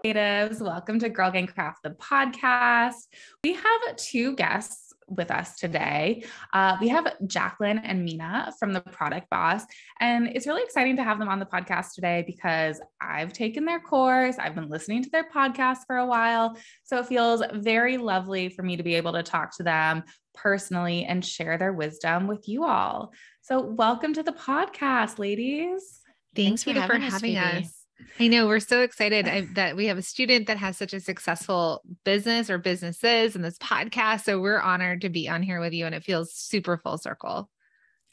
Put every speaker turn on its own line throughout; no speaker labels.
Creatives. Welcome to Girl Gang Craft, the podcast. We have two guests with us today. We have Jacqueline and Minna from the Product Boss, and it's really exciting to have them on the podcast today because I've taken their course. I've been listening to their podcast for a while, so it feels very lovely for me to be able to talk to them personally and share their wisdom with you all. So welcome to the podcast, ladies.
Thanks for having us. I know we're so excited that we have a student that has such a successful business or businesses in this podcast. So we're honored to be on here with you, and it feels super full circle.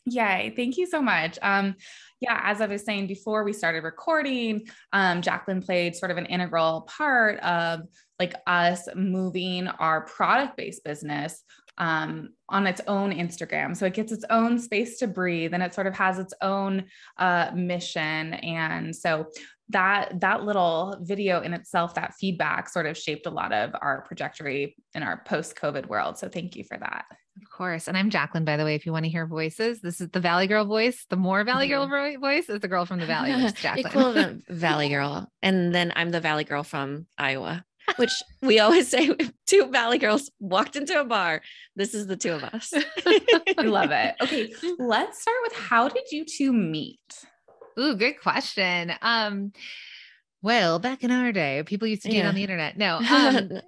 Yay. Thank you so much. As I was saying before we started recording, Jacqueline played sort of an integral part of like us moving our product-based business on its own Instagram. So it gets its own space to breathe and it sort of has its own mission. And so that little video in itself, that feedback sort of shaped a lot of our trajectory in our post-COVID world. So thank you for that.
Of course. And I'm Jacqueline, by the way, if you want to hear voices, this is the Valley Girl voice. The more Valley Girl voice is the girl from the Valley, which is Jacqueline.
Equivalent Valley Girl. And then I'm the Valley Girl from Iowa, which we always say if two Valley girls walked into a bar, this is the two of us.
I love it. Okay. Let's start with, how did you two meet?
Ooh, good question. Well, back in our day, people used to do it on the internet. No,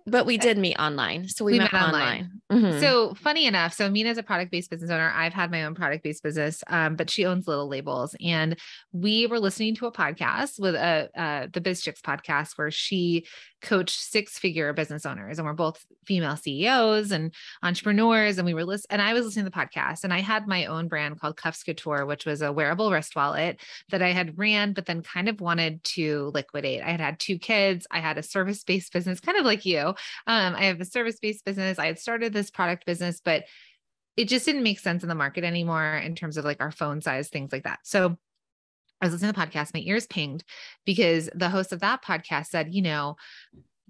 but we did meet online. So we met online.
Mm-hmm. So funny enough, so Minna's a product-based business owner. I've had my own product-based business, but she owns Little Labels. And we were listening to a podcast with the Biz Chicks podcast, where she coached 6-figure business owners, and we're both female CEOs and entrepreneurs. And we were and I was listening to the podcast, and I had my own brand called Cuffs Couture, which was a wearable wrist wallet that I had ran, but then kind of wanted to liquidate. I had 2 kids. I had a service-based business, kind of like you. I have a service-based business. I had started this product business, but it just didn't make sense in the market anymore in terms of like our phone size, things like that. So I was listening to the podcast, my ears pinged because the host of that podcast said,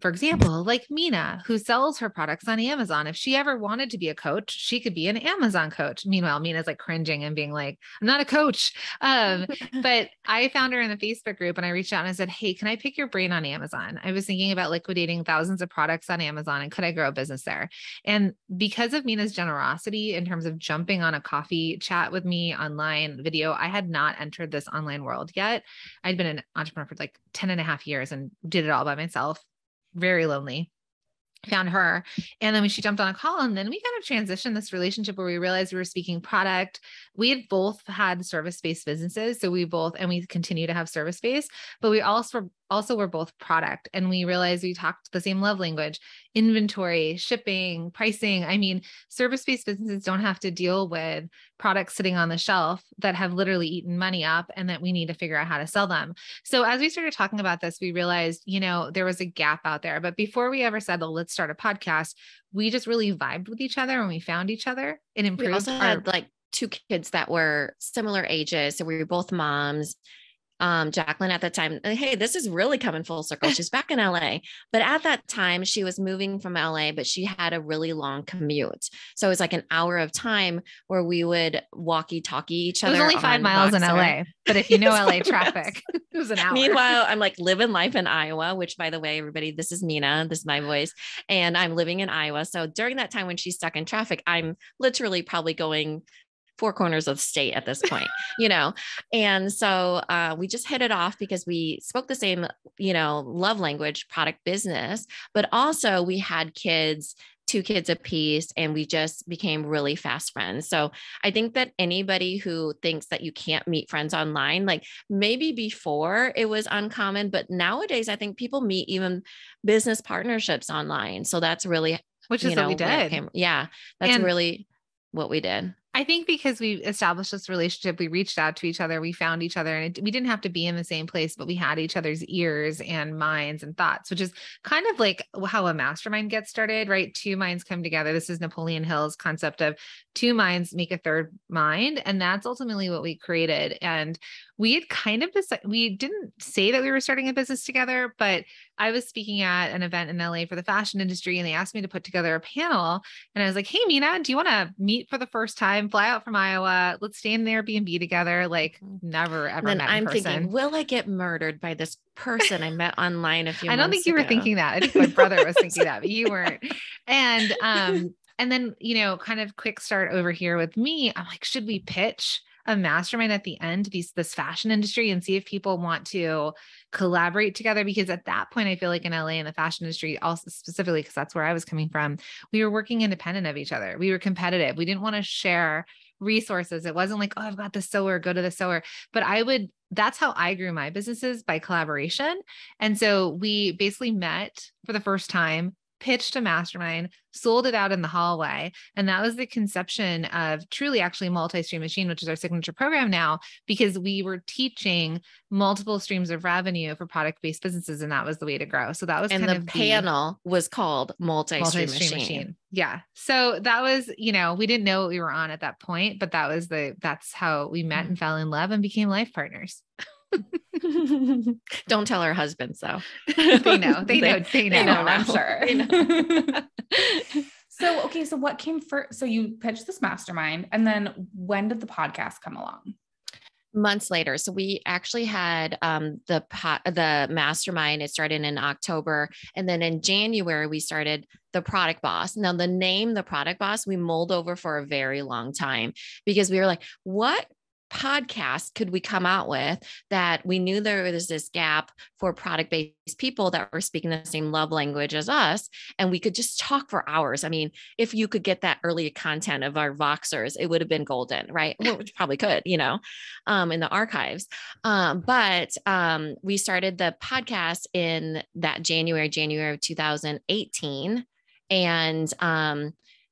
for example, like Minna, who sells her products on Amazon, if she ever wanted to be a coach, she could be an Amazon coach. Meanwhile, Minna's like cringing and being like, I'm not a coach. But I found her in the Facebook group and I reached out and I said, hey, can I pick your brain on Amazon? I was thinking about liquidating thousands of products on Amazon, and could I grow a business there? And because of Minna's generosity in terms of jumping on a coffee chat with me online video, I had not entered this online world yet. I'd been an entrepreneur for like 10 and a half years and did it all by myself. Very lonely. Found her. And then when she jumped on a call, and then we kind of transitioned this relationship where we realized we were speaking product. We had both had service-based businesses. So we continue to have service-based, but we also were both product. And we realized we talked the same love language: inventory, shipping, pricing. I mean, service-based businesses don't have to deal with products sitting on the shelf that have literally eaten money up and that we need to figure out how to sell them. So as we started talking about this, we realized, there was a gap out there. But before we ever said, let's start a podcast, we just really vibed with each other and we found each other and improved.
We also had like 2 kids that were similar ages. So we were both moms. Jacqueline at the time, hey, this is really coming full circle. She's back in LA, but at that time she was moving from LA, but she had a really long commute. So it was like an hour of time where we would walkie-talkie each other.
It was only 5 miles in LA, but if you know LA traffic, it was an hour.
Meanwhile, I'm like living life in Iowa, which, by the way, everybody, this is Minna, this is my voice, and I'm living in Iowa. So during that time when she's stuck in traffic, I'm literally probably going 4 corners of the state at this point, And so we just hit it off because we spoke the same, love language, product business, but also we had kids, 2 kids apiece, and we just became really fast friends. So I think that anybody who thinks that you can't meet friends online, like maybe before it was uncommon, but nowadays I think people meet even business partnerships online. So that's really,
which is what we did.
That's really what we did.
I think because we established this relationship, we reached out to each other, we found each other, and we didn't have to be in the same place, but we had each other's ears and minds and thoughts, which is kind of like how a mastermind gets started, right? 2 minds come together. This is Napoleon Hill's concept of 2 minds make a third mind. And that's ultimately what we created. And we had kind of decided, we didn't say that we were starting a business together, but I was speaking at an event in LA for the fashion industry, and they asked me to put together a panel. And I was like, hey, Minna, do you want to meet for the first time? Fly out from Iowa. Let's stay in the Airbnb together. Like never, ever
Then
met
I'm
in person.
thinking, will I get murdered by this person I met online a few months ago?
I don't think you were thinking that. I think my brother was thinking that, but you weren't. And then, kind of quick start over here with me. I'm like, should we pitch a mastermind at the end to this fashion industry and see if people want to collaborate together? Because at that point, I feel like in LA in the fashion industry, also specifically, because that's where I was coming from, we were working independent of each other. We were competitive. We didn't want to share resources. It wasn't like, oh, I've got the sewer, go to the sewer. But that's how I grew my businesses, by collaboration. And so we basically met for the first time, pitched a mastermind, sold it out in the hallway. And that was the conception of truly actually Multi-Stream Machine, which is our signature program now, because we were teaching multiple streams of revenue for product-based businesses. And that was the way to grow. So that was
and the panel was called Multi-Stream Machine.
Yeah. So that was, we didn't know what we were on at that point, but that's how we met and fell in love and became life partners.
Don't tell our husbands though.
They know,
I'm sure. So what came first? So you pitched this mastermind, and then when did the podcast come along?
Months later. So we actually had the mastermind. It started in October. And then in January, we started the Product Boss. Now the name, the Product Boss, we mulled over for a very long time, because we were like, what podcast could we come out with that we knew there was this gap for product-based people that were speaking the same love language as us, and we could just talk for hours. I mean, if you could get that early content of our Voxers, it would have been golden, right? Well, which probably could, in the archives. But we started the podcast in that January of 2018. And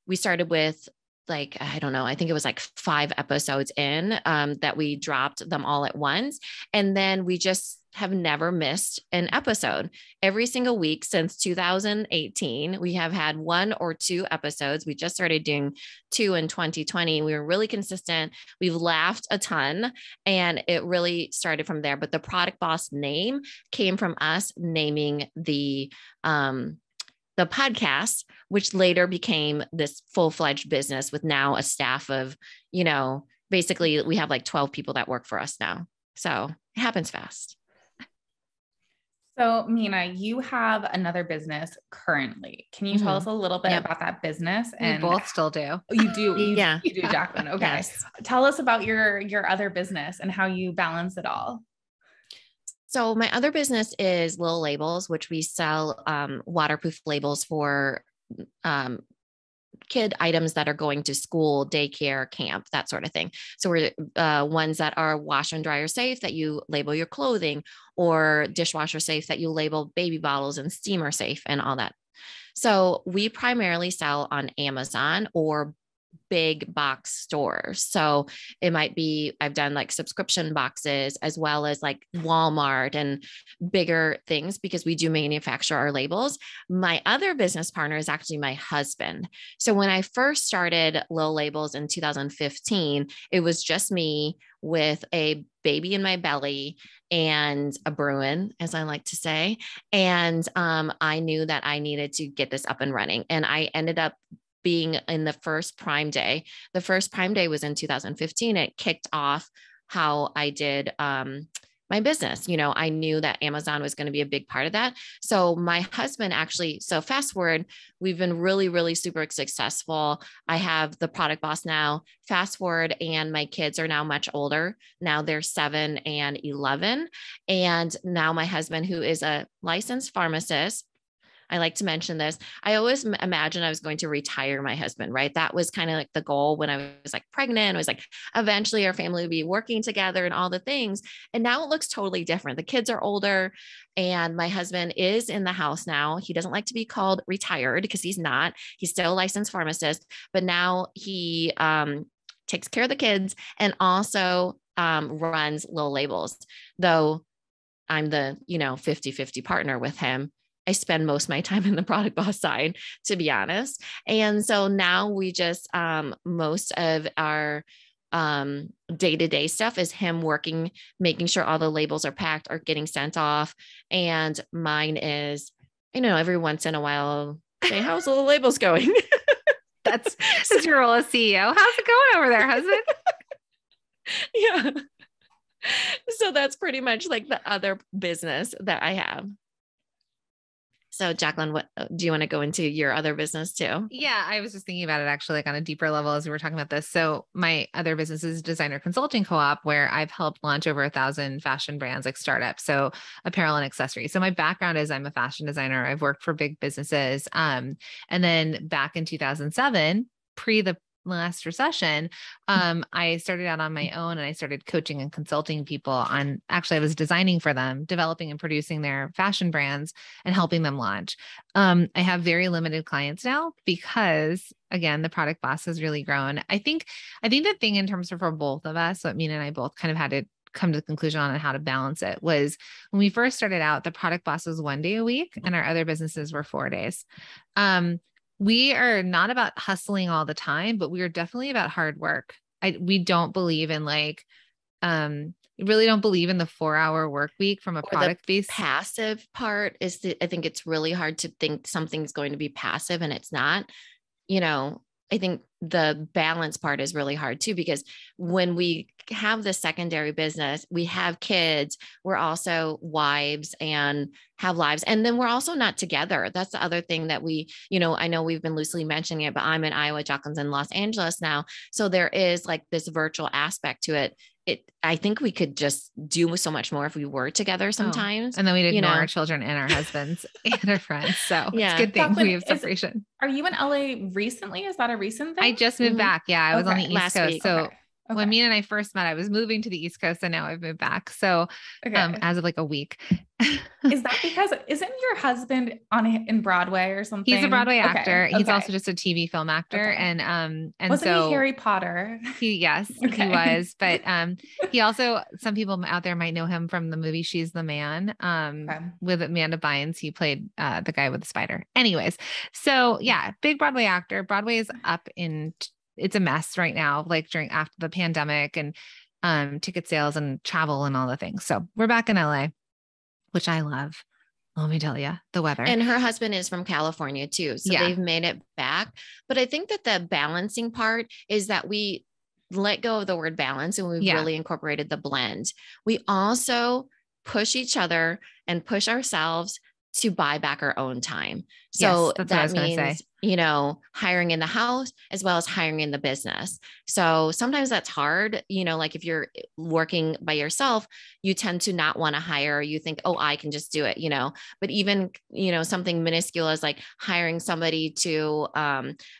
we started with I don't know, I think it was 5 episodes in that we dropped them all at once. And then we just have never missed an episode. Every single week since 2018, we have had 1 or 2 episodes. We just started doing 2 in 2020. We were really consistent. We've laughed a ton, and it really started from there. But the Product Boss name came from us naming the podcast, which later became this full-fledged business with now a staff of, basically we have 12 people that work for us now. So it happens fast.
So Minna, you have another business currently. Can you tell us a little bit about that business?
And we both still do.
You do.
Yeah.
You do, Jacqueline. Okay.
Yes.
Tell us about your other business and how you balance it all.
So my other business is Little Labels, which we sell waterproof labels for kid items that are going to school, daycare, camp, that sort of thing. So we're ones that are washer and dryer safe that you label your clothing, or dishwasher safe that you label baby bottles, and steamer safe and all that. So we primarily sell on Amazon or big box stores. So it might be, I've done subscription boxes as well as Walmart and bigger things, because we do manufacture our labels. My other business partner is actually my husband. So when I first started Little Labels in 2015, it was just me with a baby in my belly and a Bruin, as I like to say. And I knew that I needed to get this up and running. And I ended up being in the first Prime Day. The first Prime Day was in 2015. It kicked off how I did my business. I knew that Amazon was going to be a big part of that. So my husband actually, so fast forward, we've been really, really super successful. I have the Product Boss now. Fast forward, and my kids are now much older. Now they're 7 and 11. And now my husband, who is a licensed pharmacist, I like to mention this. I always imagined I was going to retire my husband, right? That was kind of the goal when I was pregnant. I was eventually our family would be working together and all the things. And now it looks totally different. The kids are older, and my husband is in the house now. He doesn't like to be called retired, because he's not. He's still a licensed pharmacist, but now he takes care of the kids and also runs Little Labels. Though I'm the, 50-50 partner with him, I spend most of my time in the Product Boss side, to be honest. And so now we just, most of our day-to-day stuff is him working, making sure all the labels are packed or getting sent off. And mine is, every once in a while, say, how's all the labels going?
That's your role as CEO. How's it going over there, husband?
Yeah. So that's pretty much like the other business that I have. So Jacqueline, what do you want to go into your other business too?
Yeah, I was just thinking about it actually like on a deeper level as we were talking about this. So my other business is Designer Consulting Co-op, where I've helped launch over 1,000 fashion brands, like startups, so apparel and accessories. So my background is I'm a fashion designer. I've worked for big businesses. And then back in 2007, pre the last recession, I started out on my own and I started coaching and consulting people on, actually I was designing for them, developing and producing their fashion brands and helping them launch. I have very limited clients now because again, the product boss has really grown. I think the thing in terms of for both of us, what Minna and I both kind of had to come to the conclusion on how to balance it was when we first started out, the product boss was 1 day a week and our other businesses were 4 days. We are not about hustling all the time, but we are definitely about hard work. We don't believe in really don't believe in the 4-hour work week from a product based.
Passive part is I think it's really hard to think something's going to be passive and it's not. I think the balance part is really hard too, because when we have the secondary business, we have kids, we're also wives and have lives. And then we're also not together. That's the other thing that I know we've been loosely mentioning it, but I'm in Iowa, Jacqueline's in Los Angeles now. So there is like this virtual aspect to it. I think we could just do so much more if we were together sometimes.
And then we'd ignore our children and our husbands and our friends. So it's a good thing
Jacqueline,
we have separation.
Are you in LA recently? Is that a recent thing?
I just moved back. Yeah. I was on the East Coast.
Week.
So when Minna and I first met, I was moving to the East Coast and now I've moved back. So as of like a week.
Is that because isn't your husband in Broadway or something?
He's a Broadway actor. He's also just a TV film actor. And
wasn't he Harry Potter?
He was, but he also, some people out there might know him from the movie She's the Man with Amanda Bynes. He played the guy with the spider. Anyways, so yeah, big Broadway actor. Broadway is up it's a mess right now, like after the pandemic and ticket sales and travel and all the things. So we're back in LA, which I love. Let me tell you, the weather.
And her husband is from California too. So they've made it back. But I think that the balancing part is that we let go of the word balance and we've really incorporated the blend. We also push each other and push ourselves to buy back our own time. So that means, hiring in the house as well as hiring in the business. So sometimes that's hard, like if you're working by yourself, you tend to not want to hire. You think, oh, I can just do it, but even, something minuscule as like hiring somebody to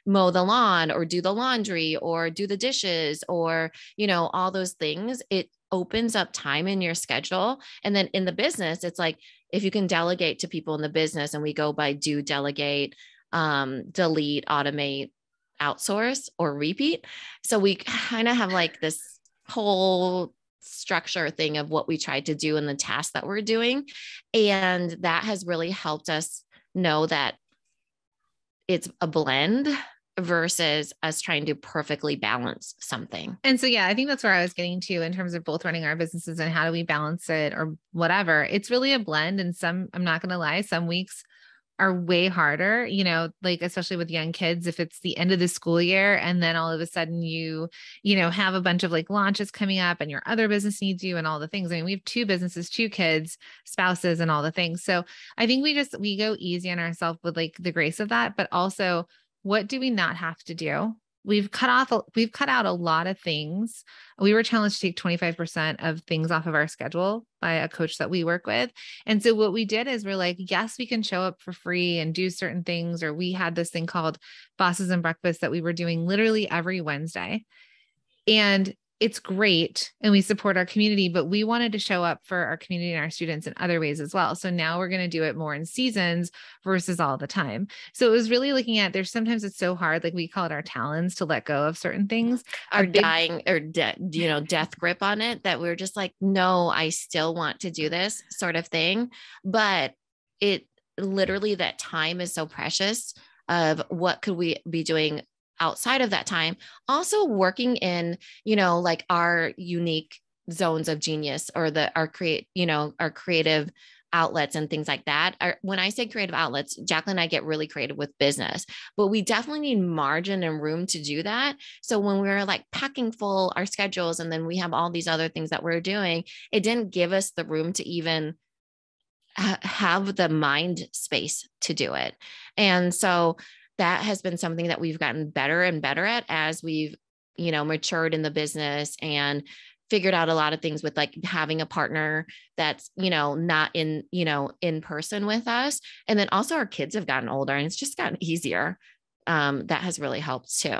mow the lawn or do the laundry or do the dishes or, all those things, it opens up time in your schedule. And then in the business, it's like, if you can delegate to people in the business, and we go by do, delegate, delete, automate, outsource, or repeat. So we kind of have like this whole structure thing of what we tried to do in the task that we're doing. And that has really helped us know that it's a blend versus us trying to perfectly balance something.
And so, I think that's where I was getting to in terms of both running our businesses and how do we balance it or whatever. It's really a blend. And I'm not going to lie, some weeks are way harder, like, especially with young kids, if it's the end of the school year and then all of a sudden you have a bunch of like launches coming up and your other business needs you and all the things. I mean, we have 2 businesses, 2 kids, spouses, and all the things. So I think we go easy on ourselves with like the grace of that, but also what do we not have to do? We've cut out a lot of things. We were challenged to take 25% of things off of our schedule by a coach that we work with. And so what we did is we're like, yes, we can show up for free and do certain things. Or we had this thing called Bosses and Breakfast that we were doing literally every Wednesday. And it's great. And we support our community, but we wanted to show up for our community and our students in other ways as well. So now we're going to do it more in seasons versus all the time. So it was really looking at, sometimes it's so hard, like we call it our talons to let go of certain things.
Our dying or death grip on it, that we're just like, no, I still want to do this sort of thing. But it literally, that time is so precious of what could we be doing outside of that time, also working in, you know, like our unique zones of genius or our creative outlets and things like that. When I say creative outlets, Jacqueline and I get really creative with business, but we definitely need margin and room to do that. So when we were like packing full our schedules and then we have all these other things that we're doing, it didn't give us the room to even have the mind space to do it. And so that has been something that we've gotten better and better at as we've, you know, matured in the business and figured out a lot of things with like having a partner that's, you know, not in, you know, in person with us. And then also our kids have gotten older and it's just gotten easier. That has really helped too.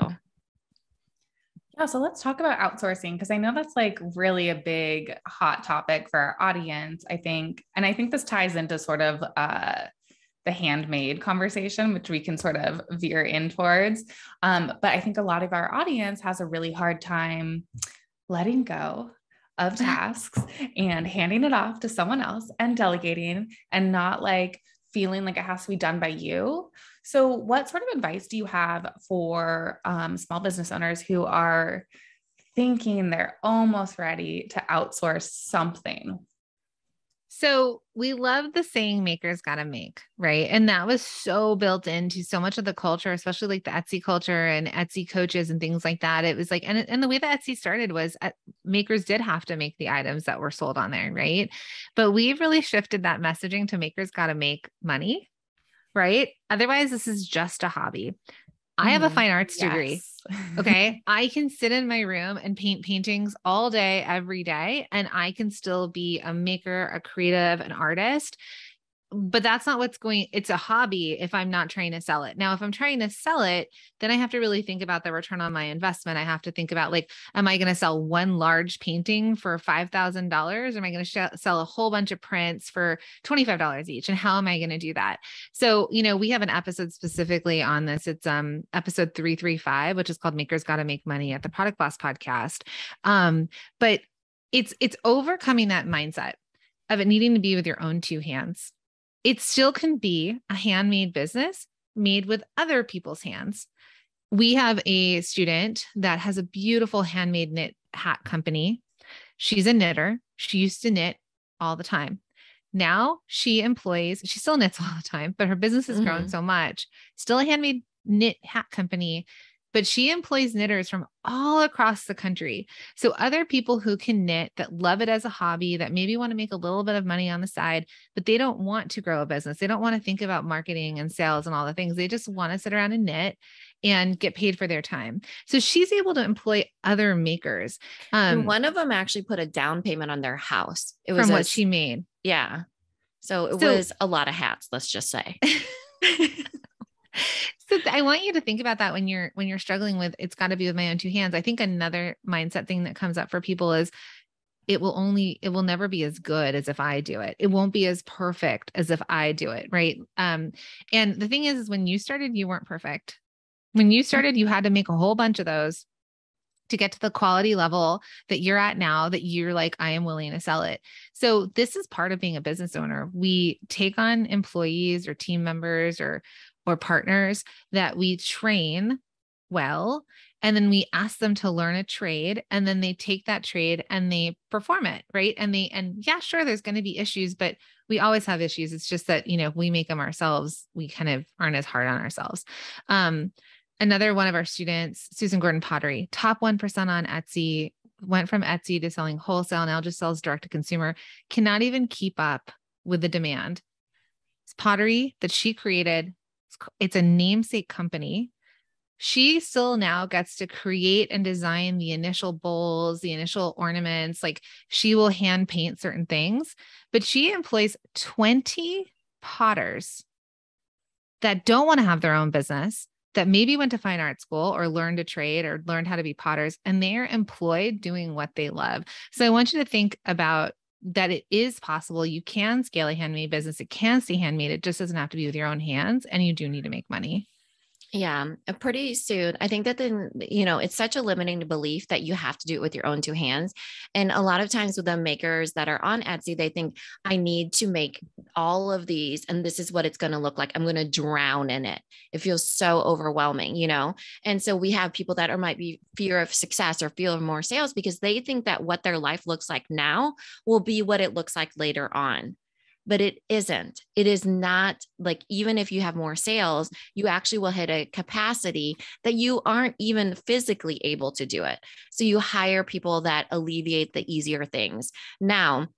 Yeah, so let's talk about outsourcing because I know that's like really a big hot topic for our audience, I think. And I think this ties into sort of the handmade conversation, which we can sort of veer in towards. But I think a lot of our audience has a really hard time letting go of tasks and handing it off to someone else and delegating and not like feeling like it has to be done by you. So what sort of advice do you have for small business owners who are thinking they're almost ready to outsource something?
So we love the saying makers gotta make, right? And that was so built into so much of the culture, especially like the Etsy culture and Etsy coaches and things like that. It was like, and the way that Etsy started was makers did have to make the items that were sold on there, right? But we've really shifted that messaging to makers gotta make money, right? Otherwise, this is just a hobby. I have a fine arts degree. Okay. I can sit in my room and paint paintings all day, every day, and I can still be a maker, a creative, an artist. But that's not it's a hobby if I'm not trying to sell it. Now, if I'm trying to sell it, then I have to really think about the return on my investment. I have to think about like, am I going to sell one large painting for $5,000? Or am I going to sell a whole bunch of prints for $25 each? And how am I going to do that? So, you know, we have an episode specifically on this. It's episode 335, which is called Makers Gotta Make Money at the Product Boss podcast. But it's overcoming that mindset of it needing to be with your own two hands. It still can be a handmade business made with other people's hands. We have a student that has a beautiful handmade knit hat company. She's a knitter. She used to knit all the time. Now she still knits all the time, but her business has grown so much. Still a handmade knit hat company, but she employs knitters from all across the country. So other people who can knit, that love it as a hobby, that maybe want to make a little bit of money on the side, but they don't want to grow a business. They don't want to think about marketing and sales and all the things. They just want to sit around and knit and get paid for their time. So she's able to employ other makers.
And one of them actually put a down payment on their house. It was
from what she made.
Yeah. So it was a lot of hats, let's just say.
So I want you to think about that when you're struggling with, it's got to be with my own two hands. I think another mindset thing that comes up for people is it will never be as good as if I do it. It won't be as perfect as if I do it. Right. And the thing is when you started, you weren't perfect. When you started, you had to make a whole bunch of those to get to the quality level that you're at now, that you're like, I am willing to sell it. So this is part of being a business owner. We take on employees or team members or partners that we train well, and then we ask them to learn a trade, and then they take that trade and they perform it. Right. And yeah, sure, there's going to be issues, but we always have issues. It's just that, you know, if we make them ourselves, we kind of aren't as hard on ourselves. Another one of our students, Susan Gordon Pottery, top 1% on Etsy, went from Etsy to selling wholesale, now just sells direct to consumer, cannot even keep up with the demand. It's pottery that she created. It's a namesake company. She still now gets to create and design the initial bowls, the initial ornaments. Like she will hand paint certain things, but she employs 20 potters that don't want to have their own business, that maybe went to fine art school or learned a trade or learned how to be potters, and they're employed doing what they love. So I want you to think about that. It is possible. You can scale a handmade business. It can stay handmade. It just doesn't have to be with your own hands, and you do need to make money.
Yeah, pretty soon. I think that then, it's such a limiting belief that you have to do it with your own two hands. And a lot of times with the makers that are on Etsy, they think I need to make all of these and this is what it's going to look like. I'm going to drown in it. It feels so overwhelming. And so we have people that might be fear of success or fear of more sales because they think that what their life looks like now will be what it looks like later on. But it isn't. It is not like, even if you have more sales, you actually will hit a capacity that you aren't even physically able to do it. So you hire people that alleviate the easier things. Now,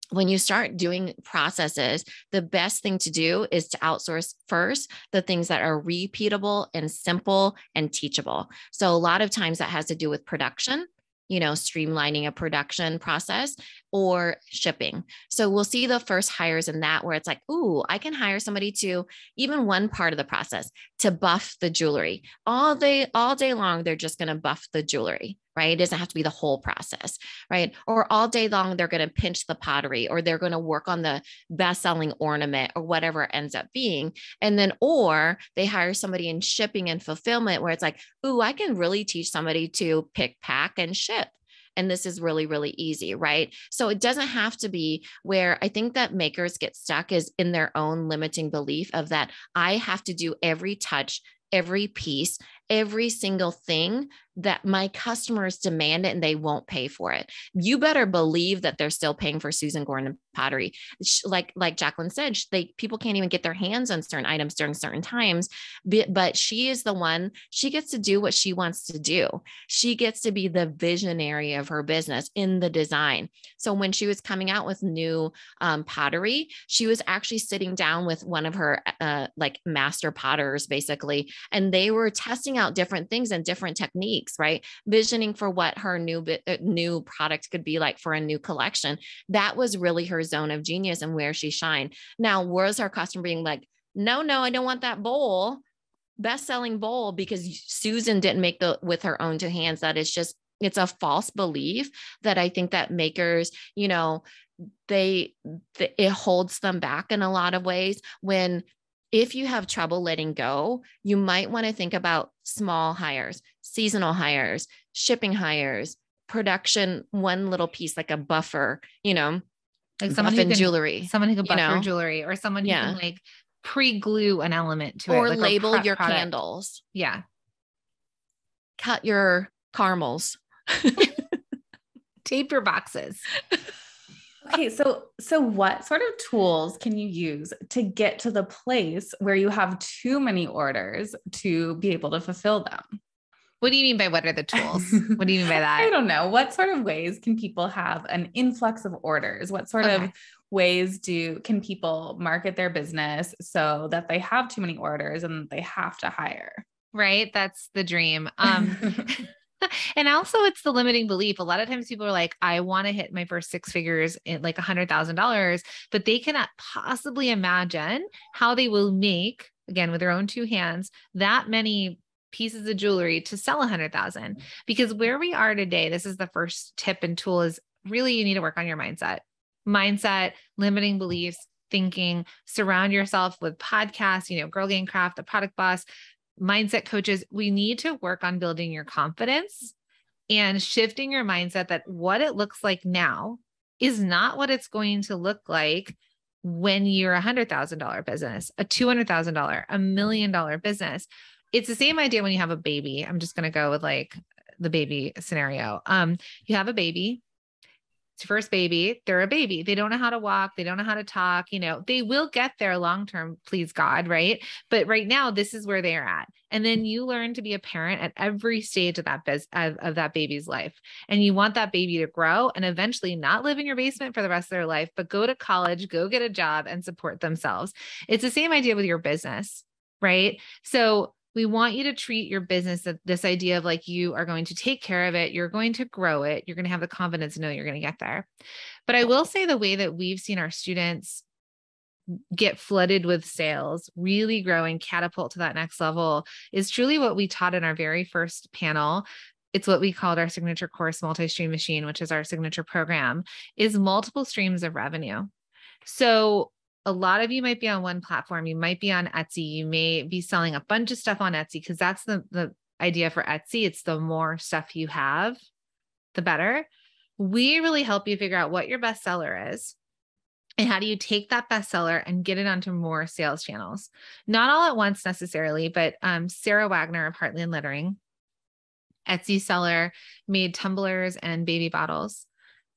when you start doing processes, the best thing to do is to outsource first the things that are repeatable and simple and teachable. So a lot of times that has to do with production, streamlining a production process or shipping. So we'll see the first hires in that where it's like, ooh, I can hire somebody to even one part of the process to buff the jewelry all day long. They're just going to buff the jewelry, right? It doesn't have to be the whole process, right? Or all day long, they're going to pinch the pottery or they're going to work on the best-selling ornament or whatever it ends up being. And then, or they hire somebody in shipping and fulfillment where it's like, ooh, I can really teach somebody to pick, pack, and ship. And this is really, really easy, right? So it doesn't have to be where I think that makers get stuck is in their own limiting belief of that I have to do every touch, every piece, every single thing that my customers demand it and they won't pay for it. You better believe that they're still paying for Susan Gordon pottery. Like Jacqueline said, people can't even get their hands on certain items during certain times, but she is the one, she gets to do what she wants to do. She gets to be the visionary of her business in the design. So when she was coming out with new pottery, she was actually sitting down with one of her like master potters basically, and they were testing out different things and different techniques, right? Visioning for what her new product could be like for a new collection. That was really her zone of genius and where she shined. Now, was her customer being like, no, I don't want that bowl, best-selling bowl, because Susan didn't make with her own two hands. That is just, it's a false belief that I think that makers, it holds them back in a lot of ways. When if you have trouble letting go, you might want to think about small hires, seasonal hires, shipping hires, production, one little piece like a buffer,
like someone who can
jewelry,
someone who can buffer jewelry, or someone who can like pre-glue an element to
or
it, like
label your
product.
candles.
Yeah.
Cut your caramels.
Tape your boxes.
Okay, so what sort of tools can you use to get to the place where you have too many orders to be able to fulfill them?
What do you mean by what are the tools? What do you mean by that?
I don't know. What sort of ways can people have an influx of orders? What sort of ways can people market their business so that they have too many orders and they have to hire?
Right. That's the dream. And also it's the limiting belief. A lot of times people are like, I want to hit my first six figures in like $100,000, but they cannot possibly imagine how they will make, again, with their own two hands, that many pieces of jewelry to sell 100,000. Because where we are today, this is the first tip and tool, is really, you need to work on your mindset, limiting beliefs, thinking, surround yourself with podcasts, Girl Gang Craft, The Product Boss, mindset coaches. We need to work on building your confidence and shifting your mindset that what it looks like now is not what it's going to look like when you're $100,000 business, a $200,000, $1 million business. It's the same idea when you have a baby. I'm just going to go with like the baby scenario. You have a baby. It's your first baby. They're a baby. They don't know how to walk. They don't know how to talk. They will get there long-term, please God. Right. But right now, this is where they are at. And then you learn to be a parent at every stage of that baby's life. And you want that baby to grow and eventually not live in your basement for the rest of their life, but go to college, go get a job and support themselves. It's the same idea with your business, right? So we want you to treat your business this idea of like, you are going to take care of it. You're going to grow it. You're going to have the confidence to know you're going to get there. But I will say the way that we've seen our students get flooded with sales, really grow and catapult to that next level is truly what we taught in our very first panel. It's what we called our signature course, Multi-Stream Machine, which is our signature program, is multiple streams of revenue. So a lot of you might be on one platform. You might be on Etsy. You may be selling a bunch of stuff on Etsy because that's the idea for Etsy. It's the more stuff you have, the better. We really help you figure out what your bestseller is and how do you take that bestseller and get it onto more sales channels. Not all at once necessarily, but Sarah Wagner of Heartland Lettering, Etsy seller, made tumblers and baby bottles.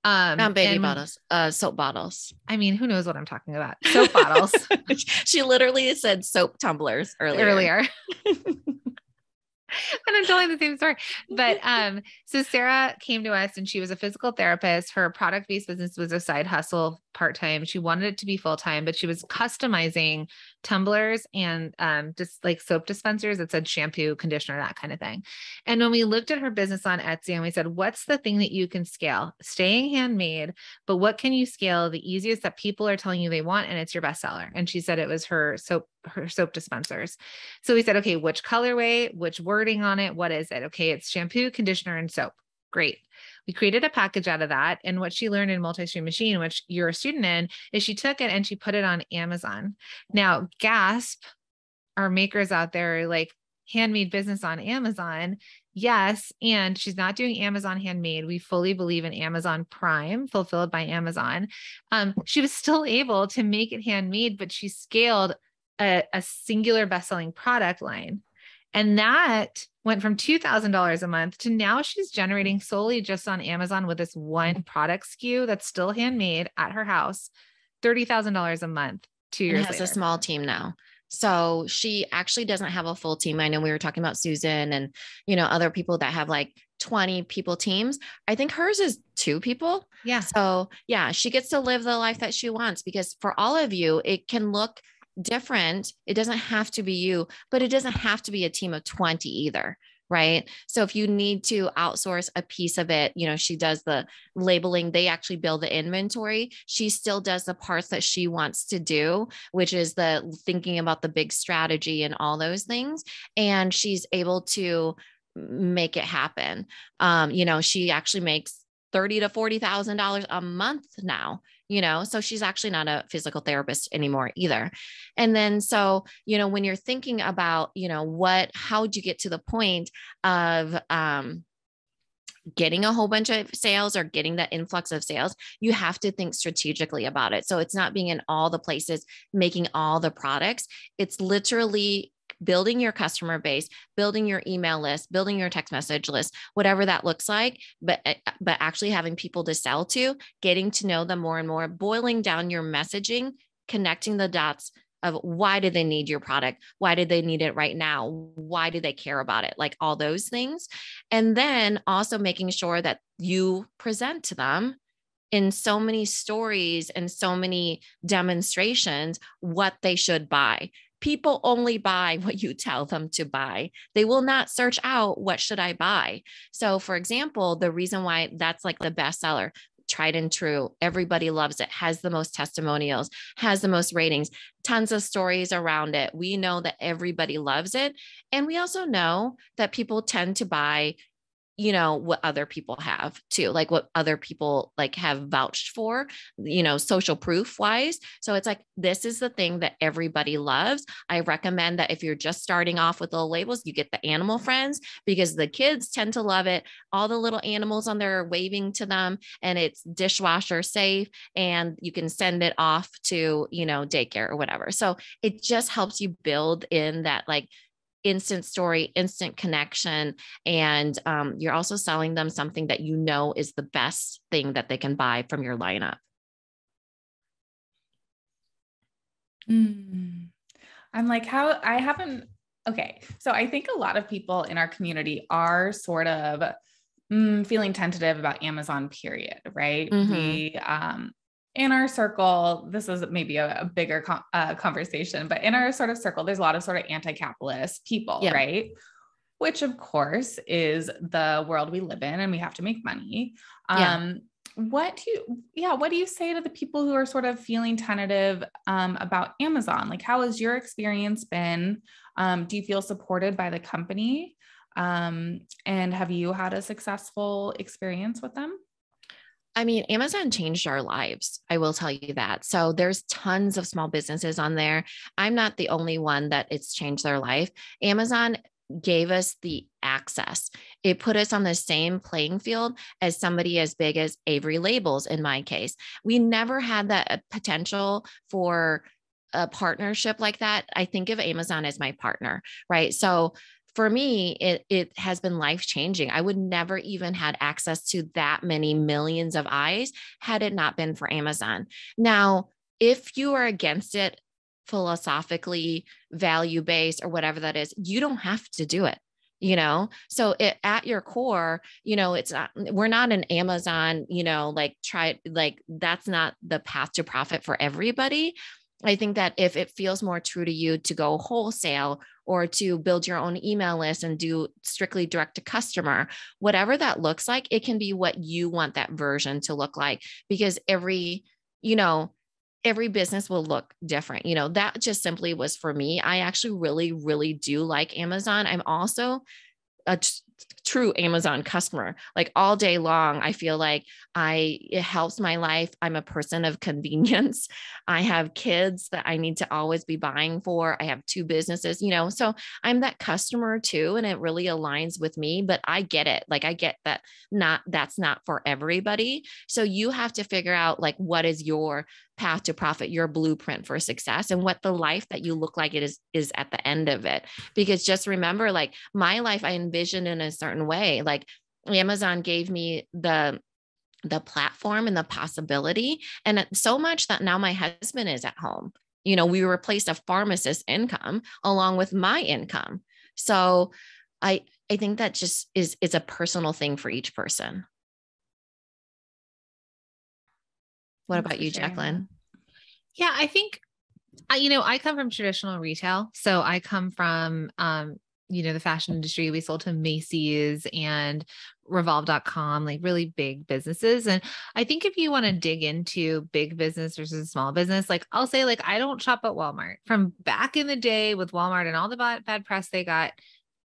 Not baby bottles, soap bottles.
I mean, who knows what I'm talking about? Soap bottles.
She literally said soap tumblers earlier.
And I'm telling the same story. But so Sarah came to us and she was a physical therapist. Her product-based business was a side hustle part-time. She wanted it to be full-time, but she was customizing tumblers and just like soap dispensers that said shampoo, conditioner, that kind of thing. And when we looked at her business on Etsy and we said, what's the thing that you can scale? Staying handmade, but what can you scale the easiest that people are telling you they want? And it's your bestseller. And she said it was her soap dispensers. So we said, okay, which colorway, which wording on it? What is it? Okay. It's shampoo, conditioner, and soap. Great. We created a package out of that. And what she learned in Multi-Stream Machine, which you're a student in, is she took it and she put it on Amazon. Now, gasp, our makers out there, like handmade business on Amazon. Yes. And she's not doing Amazon handmade. We fully believe in Amazon Prime, fulfilled by Amazon. She was still able to make it handmade, but she scaled a singular best-selling product line. And that went from $2,000 a month to now she's generating solely just on Amazon with this one product SKU that's still handmade at her house, $30,000 a month, 2 years later.
Has a small team now. So she actually doesn't have a full team. I know we were talking about Susan and, other people that have like 20 people teams. I think hers is 2 people.
Yeah.
So yeah, she gets to live the life that she wants, because for all of you, it can look different. It doesn't have to be you, but it doesn't have to be a team of 20 either. Right. So if you need to outsource a piece of it, she does the labeling, they actually build the inventory. She still does the parts that she wants to do, which is the thinking about the big strategy and all those things. And she's able to make it happen. She actually makes $30,000 to $40,000 a month now, so she's actually not a physical therapist anymore either. And then, so, when you're thinking about, how'd you get to the point of, getting a whole bunch of sales or getting that influx of sales, you have to think strategically about it. So it's not being in all the places, making all the products. It's literally building your customer base, building your email list, building your text message list, whatever that looks like, but actually having people to sell to, getting to know them more and more, boiling down your messaging, connecting the dots of why do they need your product? Why do they need it right now? Why do they care about it? Like all those things. And then also making sure that you present to them in so many stories and so many demonstrations what they should buy. People only buy what you tell them to buy. They will not search out what should I buy. So for example, the reason why that's like the bestseller, tried and true, everybody loves it, has the most testimonials, has the most ratings, tons of stories around it. We know that everybody loves it. And we also know that people tend to buy, what other people have too, like what other people like have vouched for, social proof wise. So it's like, this is the thing that everybody loves. I recommend that if you're just starting off with little labels, you get the animal friends, because the kids tend to love it. All the little animals on there are waving to them, and it's dishwasher safe, and you can send it off to, daycare or whatever. So it just helps you build in that like instant story, instant connection. And you're also selling them something that is the best thing that they can buy from your lineup.
I'm like, okay. So I think a lot of people in our community are sort of feeling tentative about Amazon, period. Right.
Mm-hmm.
We, in our circle, this is maybe a bigger conversation, but in our sort of circle, there's a lot of sort of anti-capitalist people,
Yeah.
right? Which of course is the world we live in, and we have to make money. What do you say to the people who are sort of feeling tentative about Amazon? Like, how has your experience been? Do you feel supported by the company? And have you had a successful experience with them?
I mean, Amazon changed our lives. I will tell you that. So there's tons of small businesses on there. I'm not the only one that it's changed their life. Amazon gave us the access. It put us on the same playing field as somebody as big as Avery Labels in my case. We never had that potential for a partnership like that. I think of Amazon as my partner, right? So for me, it has been life-changing. I would never even had access to that many millions of eyes had it not been for Amazon. Now, if you are against it philosophically, value-based, or whatever that is, you don't have to do it. So at your core, it's not, we're not an Amazon, that's not the path to profit for everybody. I think that if it feels more true to you to go wholesale or to build your own email list and do strictly direct to customer, whatever that looks like, it can be what you want that version to look like, because every business will look different. That just simply was for me. I actually really, really do like Amazon. I'm also a true Amazon customer. Like all day long, I feel like it helps my life. I'm a person of convenience. I have kids that I need to always be buying for. I have 2 businesses, so I'm that customer too. And it really aligns with me, but I get it. Like I get that that's not for everybody. So you have to figure out like, what is your path to profit, your blueprint for success, and what the life that you look like it is at the end of it. Because just remember, like my life, I envisioned in a certain way. Like Amazon gave me the platform and the possibility, and so much that now my husband is at home. We replaced a pharmacist income along with my income. So I think that just is a personal thing for each person. What about you, Jacqueline?
Yeah, I think, I come from traditional retail. So I come from, the fashion industry. We sold to Macy's and Revolve.com, like really big businesses. And I think if you want to dig into big business versus small business, like I'll say, like, I don't shop at Walmart from back in the day with Walmart and all the bad press they got.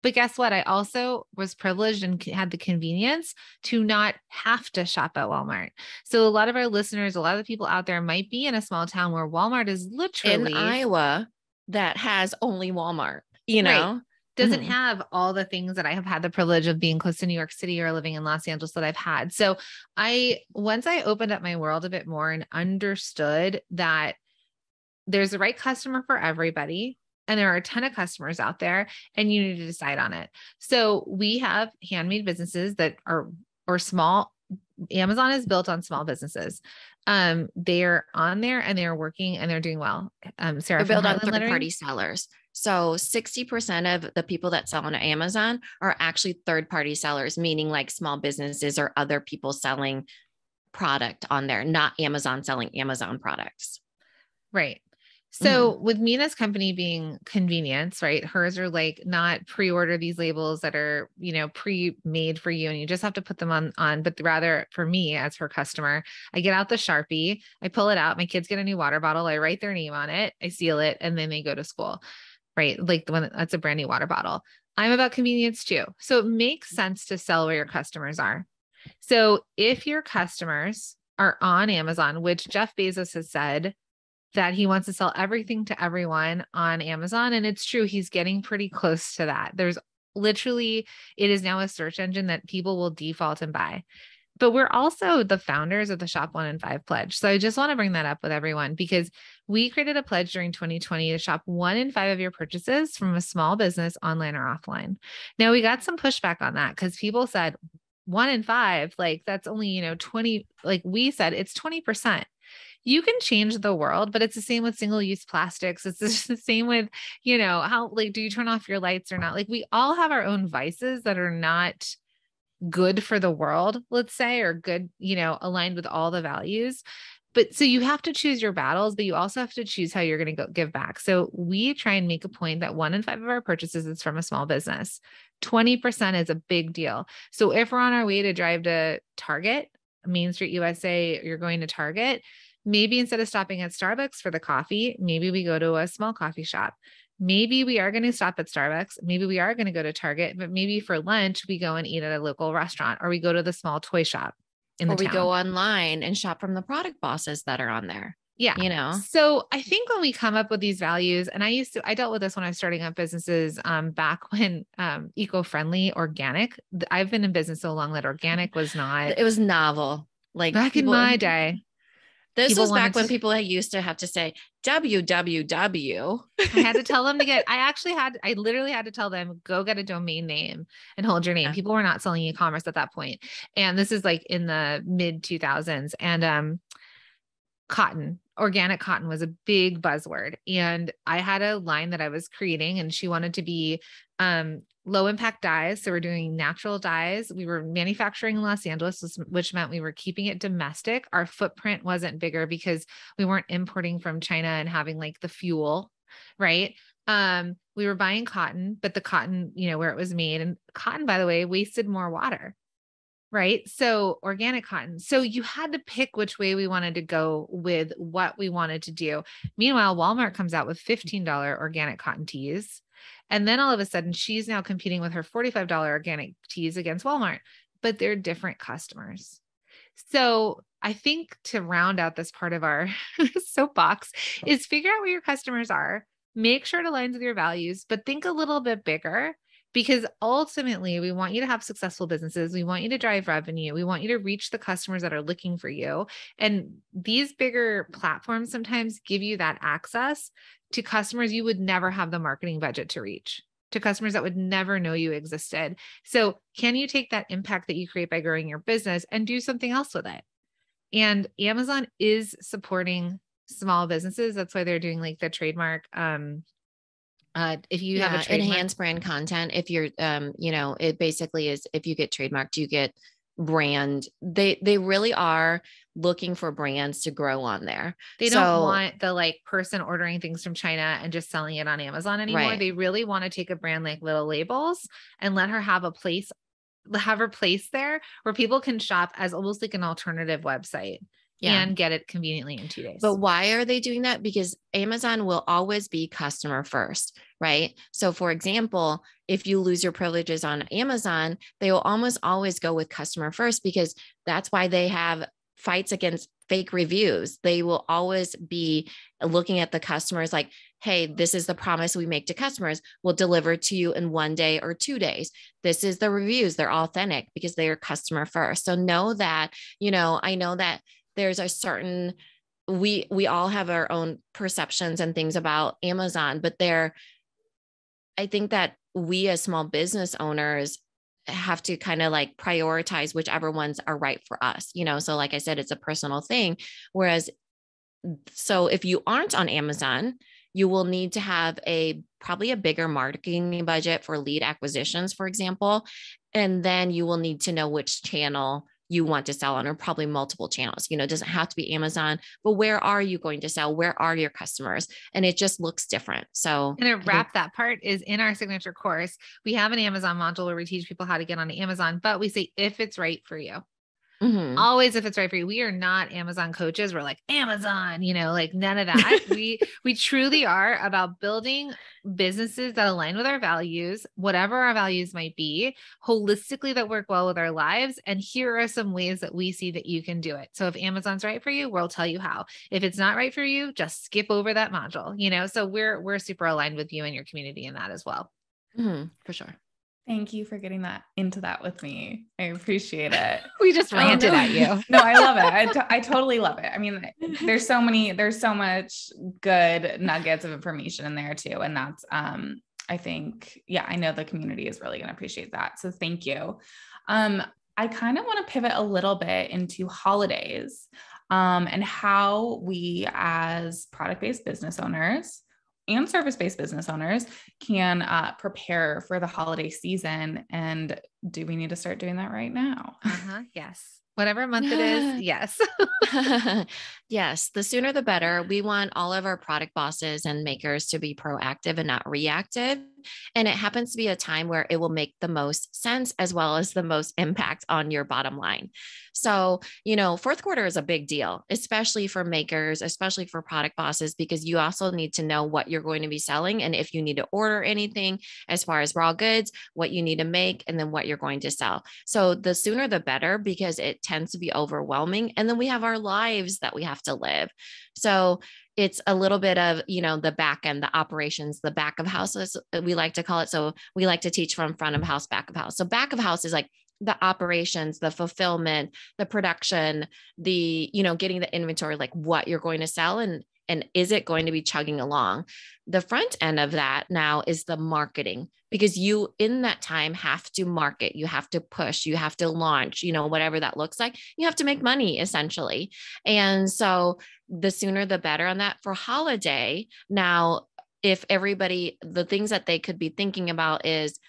But guess what? I also was privileged and had the convenience to not have to shop at Walmart. So a lot of our listeners, a lot of the people out there might be in a small town where Walmart is literally
in Iowa that has only Walmart,
right. Doesn't have all the things that I have had the privilege of being close to New York City or living in Los Angeles that I've had. So once I opened up my world a bit more and understood that there's the right customer for everybody, and there are a ton of customers out there, and you need to decide on it. So we have handmade businesses that are small. Amazon is built on small businesses. They're on there and they're working and they're doing well. Sarah,
they're built on third-party sellers. So 60% of the people that sell on Amazon are actually third-party sellers, meaning like small businesses or other people selling product on there, not Amazon selling Amazon products.
Right. So with Minna's company being convenience, right? Hers are like not pre-order these labels that are, pre-made for you and you just have to put them on, but rather for me as her customer, I get out the Sharpie, I pull it out, my kids get a new water bottle, I write their name on it, I seal it, and then they go to school, right? Like the one that's a brand new water bottle. I'm about convenience too. So it makes sense to sell where your customers are. So if your customers are on Amazon, which Jeff Bezos has said, that he wants to sell everything to everyone on Amazon. And it's true. He's getting pretty close to that. There's literally, it is now a search engine that people will default and buy. But we're also the founders of the Shop 1 in 5 pledge. So I just want to bring that up with everyone because we created a pledge during 2020 to shop 1 in 5 of your purchases from a small business online or offline. Now we got some pushback on that because people said 1 in 5, like that's only, 20, like we said, it's 20%. You can change the world, but it's the same with single-use plastics. It's just the same with, how, like, do you turn off your lights or not? Like we all have our own vices that are not good for the world, let's say, or good, aligned with all the values. But so you have to choose your battles, but you also have to choose how you're going to go give back. So we try and make a point that 1 in 5 of our purchases is from a small business. 20% is a big deal. So if we're on our way to drive to Target, Main Street USA, you're going to Target, maybe instead of stopping at Starbucks for the coffee, maybe we go to a small coffee shop. Maybe we are going to stop at Starbucks. Maybe we are going to go to Target, but maybe for lunch, we go and eat at a local restaurant or we go to the small toy shop. in the
or we
town.
go online and shop from the product bosses that are on there.
Yeah.
You know,
so I think when we come up with these values, and I dealt with this when I was starting up businesses, back when, eco-friendly, organic, I've been in business so long that organic was not,
it was novel. Like
back in my day,
this
people
was back
wanted
when
to,
people used to have to say www.
I had to tell them to get, I literally had to tell them, go get a domain name and hold your name.
Yeah.
People were not selling e-commerce at that point. And this is like in the mid 2000s. And, organic cotton was a big buzzword. And I had a line that I was creating, and she wanted to be, low impact dyes. So we're doing natural dyes. We were manufacturing in Los Angeles, which meant we were keeping it domestic. Our footprint wasn't bigger because we weren't importing from China and having like the fuel, right? We were buying cotton, but the cotton, where it was made, and cotton, by the way, wasted more water. Right. So organic cotton. So you had to pick which way we wanted to go with what we wanted to do. Meanwhile, Walmart comes out with $15 organic cotton tees. And then all of a sudden she's now competing with her $45 organic tees against Walmart, but they're different customers. So I think to round out this part of our soapbox is figure out where your customers are, make sure it aligns with your values, but think a little bit bigger. Because ultimately, we want you to have successful businesses. We want you to drive revenue. We want you to reach the customers that are looking for you. And these bigger platforms sometimes give you that access to customers you would never have the marketing budget to reach, to customers that would never know you existed. So can you take that impact that you create by growing your business and do something else with it? And Amazon is supporting small businesses. That's why they're doing like the trademark, if you have a trademark,
enhanced brand content, if you're, it basically is, if you get trademarked, you get brand. They really are looking for brands to grow on there.
They don't want the like person ordering things from China and just selling it on Amazon anymore.
Right.
They really want to take a brand like Little Labels and let her have her place there where people can shop as almost like an alternative website. Yeah. And get it conveniently in 2 days.
But why are they doing that? Because Amazon will always be customer first, right? So for example, if you lose your privileges on Amazon, they will almost always go with customer first, because that's why they have fights against fake reviews. They will always be looking at the customers like, hey, this is the promise we make to customers. We'll deliver to you in 1 day or 2 days. This is the reviews. They're authentic because they are customer first. So know that, I know that there's a certain, we all have our own perceptions and things about Amazon, but I think that we as small business owners have to kind of like prioritize whichever ones are right for us, so like I said, it's a personal thing. Whereas, so if you aren't on Amazon, you will need to have probably a bigger marketing budget for lead acquisitions, for example. And then you will need to know which channel you want to sell on, or probably multiple channels. It doesn't have to be Amazon, but where are you going to sell? Where are your customers? And it just looks different. So,
and to wrap that part is in our signature course, we have an Amazon module where we teach people how to get onto Amazon, but we say, if it's right for you. Mm-hmm. Always, if it's right for you. We are not Amazon coaches. We're like Amazon, like none of that. we truly are about building businesses that align with our values, whatever our values might be, holistically, that work well with our lives. And here are some ways that we see that you can do it. So if Amazon's right for you, we'll tell you how. If it's not right for you, just skip over that module, so we're super aligned with you and your community in that as well.
Mm-hmm, for sure.
Thank you for getting into that with me. I appreciate it.
We just ranted at you.
No, I love it. I totally love it. I mean, there's so much good nuggets of information in there too. And that's, I think, I know the community is really going to appreciate that. So thank you. I kind of want to pivot a little bit into holidays, and how we as product-based business owners and service-based business owners can prepare for the holiday season. And do we need to start doing that right now?
Yes. Whatever month it is. Yes.
Yes. The sooner the better. We want all of our product bosses and makers to be proactive and not reactive. And it happens to be a time where it will make the most sense as well as the most impact on your bottom line. So, fourth quarter is a big deal, especially for makers, especially for product bosses, because you also need to know what you're going to be selling. And if you need to order anything as far as raw goods, what you need to make, and then what you're going to sell. So the sooner the better, because it tends to be overwhelming. And then we have our lives that we have to live. So it's a little bit of, the back end, the operations, the back of house, as we like to call it. So we like to teach from front of house, back of house. So back of house is like the operations, the fulfillment, the production, the, getting the inventory, like what you're going to sell and is it going to be chugging along? The front end of that now is the marketing, because you in that time have to market, you have to push, you have to launch, whatever that looks like, you have to make money essentially. And so the sooner the better on that. For holiday now, if everybody, the things that they could be thinking about is,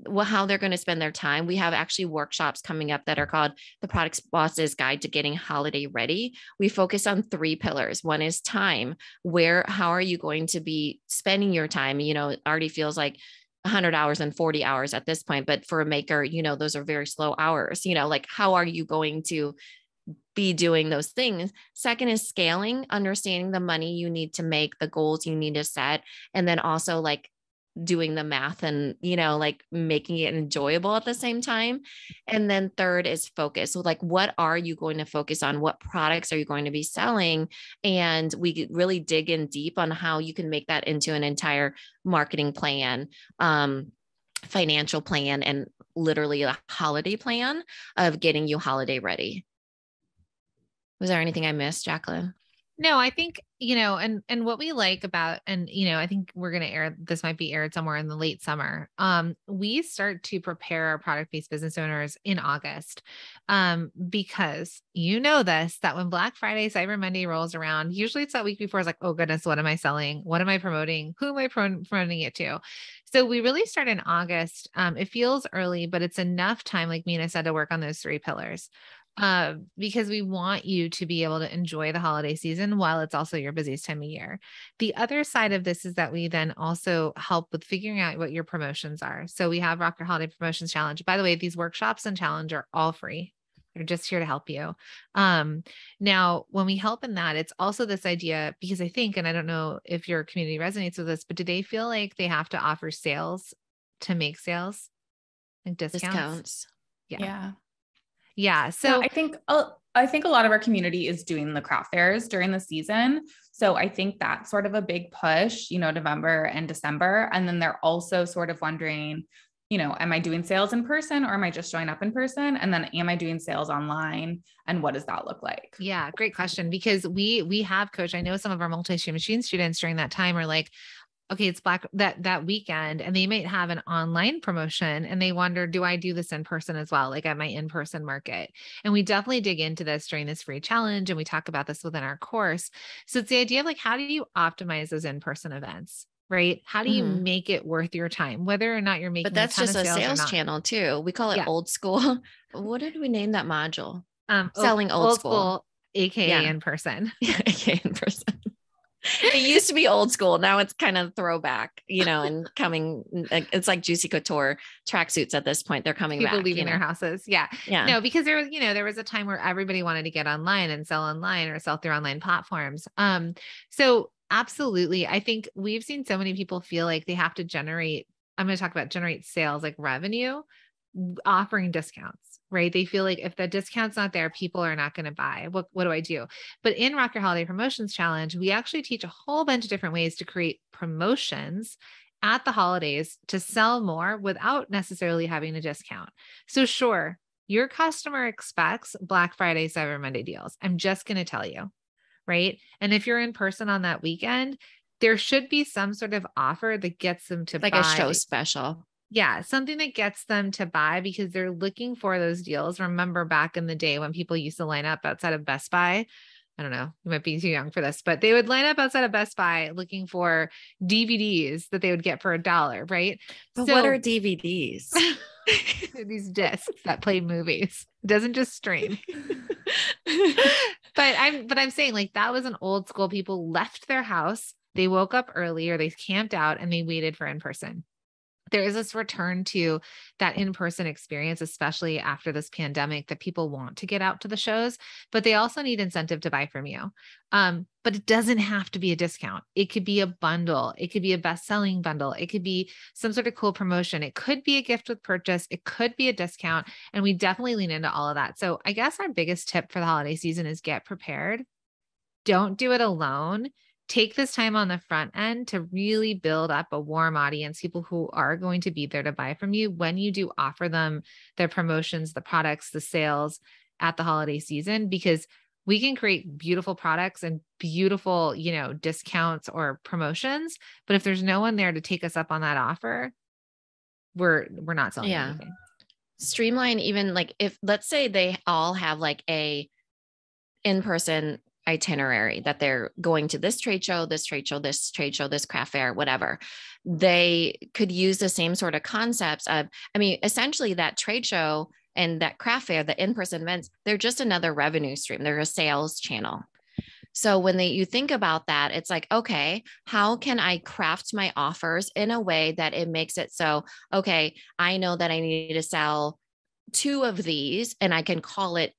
well, how they're going to spend their time. We have actually workshops coming up that are called the Product Boss's Guide to Getting Holiday Ready. We focus on 3 pillars. One is time. How are you going to be spending your time? It already feels like 100 hours and 40 hours at this point, but for a maker, those are very slow hours. Like how are you going to be doing those things? Second is scaling, understanding the money you need to make, the goals you need to set, and then also like doing the math and, like making it enjoyable at the same time. And then third is focus. So like, what are you going to focus on? What products are you going to be selling? And we really dig in deep on how you can make that into an entire marketing plan, financial plan, and literally a holiday plan of getting you holiday ready. Was there anything I missed, Jacqueline?
No, I think, and what we like about, and, I think we're going to this might be aired somewhere in the late summer. We start to prepare our product-based business owners in August. Because that when Black Friday, Cyber Monday rolls around, usually it's that week before. It's like, oh goodness, what am I selling? What am I promoting? Who am I promoting it to? So we really start in August. It feels early, but it's enough time, like Minna said, to work on those 3 pillars. Because we want you to be able to enjoy the holiday season while it's also your busiest time of year. The other side of this is that we then also help with figuring out what your promotions are. So we have Rock Your Holiday Promotions Challenge. By the way, these workshops and challenge are all free. They're just here to help you. Now, when we help in that, it's also this idea, because I think, and I don't know if your community resonates with this, but do they feel like they have to offer sales to make sales? Like discounts?
Yeah.
Yeah. So
I think a lot of our community is doing the craft fairs during the season. So I think that's sort of a big push, November and December. And then they're also sort of wondering, am I doing sales in person or am I just showing up in person? And then am I doing sales online? And what does that look like?
Yeah, great question. Because we have coached, I know some of our multi-stream machine students during that time are like, okay, it's that weekend, and they might have an online promotion and they wonder, do I do this in person as well? Like at my in-person market? And we definitely dig into this during this free challenge. And we talk about this within our course. So it's the idea of like, how do you optimize those in-person events? Right? How do you make it worth your time, whether or not you're making?
But that's just a sales channel too. We call it old school. What did we name that module? Selling old school,
AKA in person.
AKA in person. It used to be old school. Now it's kind of throwback, and coming, it's like Juicy Couture tracksuits at this point. They're coming
People
back.
leaving their houses. Yeah.
Yeah.
No, because there was a time where everybody wanted to get online and sell online or sell through online platforms. So absolutely. I think we've seen so many people feel like they have to generate sales, like revenue, offering discounts. Right? They feel like if the discount's not there, people are not going to buy. What do I do? But in Rock Your Holiday Promotions Challenge, we actually teach a whole bunch of different ways to create promotions at the holidays to sell more without necessarily having a discount. So sure, your customer expects Black Friday, Cyber Monday deals. I'm just going to tell you, right? And if you're in person on that weekend, there should be some sort of offer that gets them to
buy. Like a show special.
Yeah, something that gets them to buy because they're looking for those deals. Remember back in the day when people used to line up outside of Best Buy? I don't know, you might be too young for this, but they would line up outside of Best Buy looking for DVDs that they would get for $1, right?
But what are DVDs?
These discs that play movies. It doesn't just stream. But I'm saying like that was an old school. People left their house, they woke up early or they camped out and they waited for in person. there is this return to that in-person experience, especially after this pandemic, that people want to get out to the shows, but they also need incentive to buy from you. But it doesn't have to be a discount. It could be a bundle. It could be a best-selling bundle. It could be some sort of cool promotion. It could be a gift with purchase. It could be a discount. And we definitely lean into all of that. So I guess our biggest tip for the holiday season is get prepared. Don't do it alone. Take this time on the front end to really build up a warm audience, people who are going to be there to buy from you when you do offer them their promotions, the products, the sales at the holiday season, because we can create beautiful products and beautiful, discounts or promotions. But if there's no one there to take us up on that offer, we're not selling anything.
Streamline, even like if, let's say they all have like a in-person itinerary that they're going to this trade show, this trade show, this trade show, this craft fair, whatever. They could use the same sort of concepts of, essentially that trade show and that craft fair, the in-person events, they're just another revenue stream. They're a sales channel. So when you think about that, it's like, okay, how can I craft my offers in a way that it makes it so, okay, I know that I need to sell 2 of these and I can call it,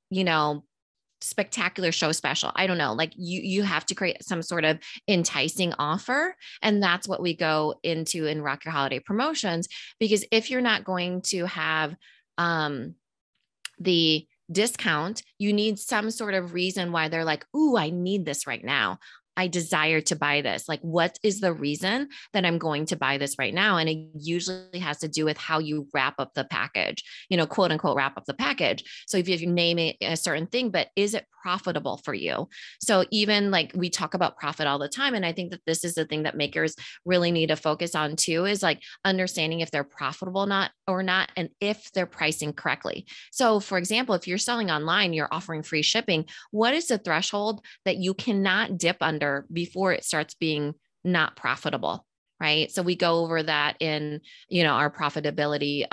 spectacular show special. I don't know, like you have to create some sort of enticing offer. And that's what we go into in Rock Your Holiday Promotions, because if you're not going to have the discount, you need some sort of reason why they're like, ooh, I need this right now. I desire to buy this. Like, what is the reason that I'm going to buy this right now? And it usually has to do with how you wrap up the package, quote unquote, wrap up the package. So if you name it a certain thing, but is it profitable for you? So even like we talk about profit all the time. And I think that this is the thing that makers really need to focus on too, is like understanding if they're profitable or not, and if they're pricing correctly. So for example, if you're selling online, you're offering free shipping, what is the threshold that you cannot dip under before it starts being not profitable, right? So we go over that in, our profitability.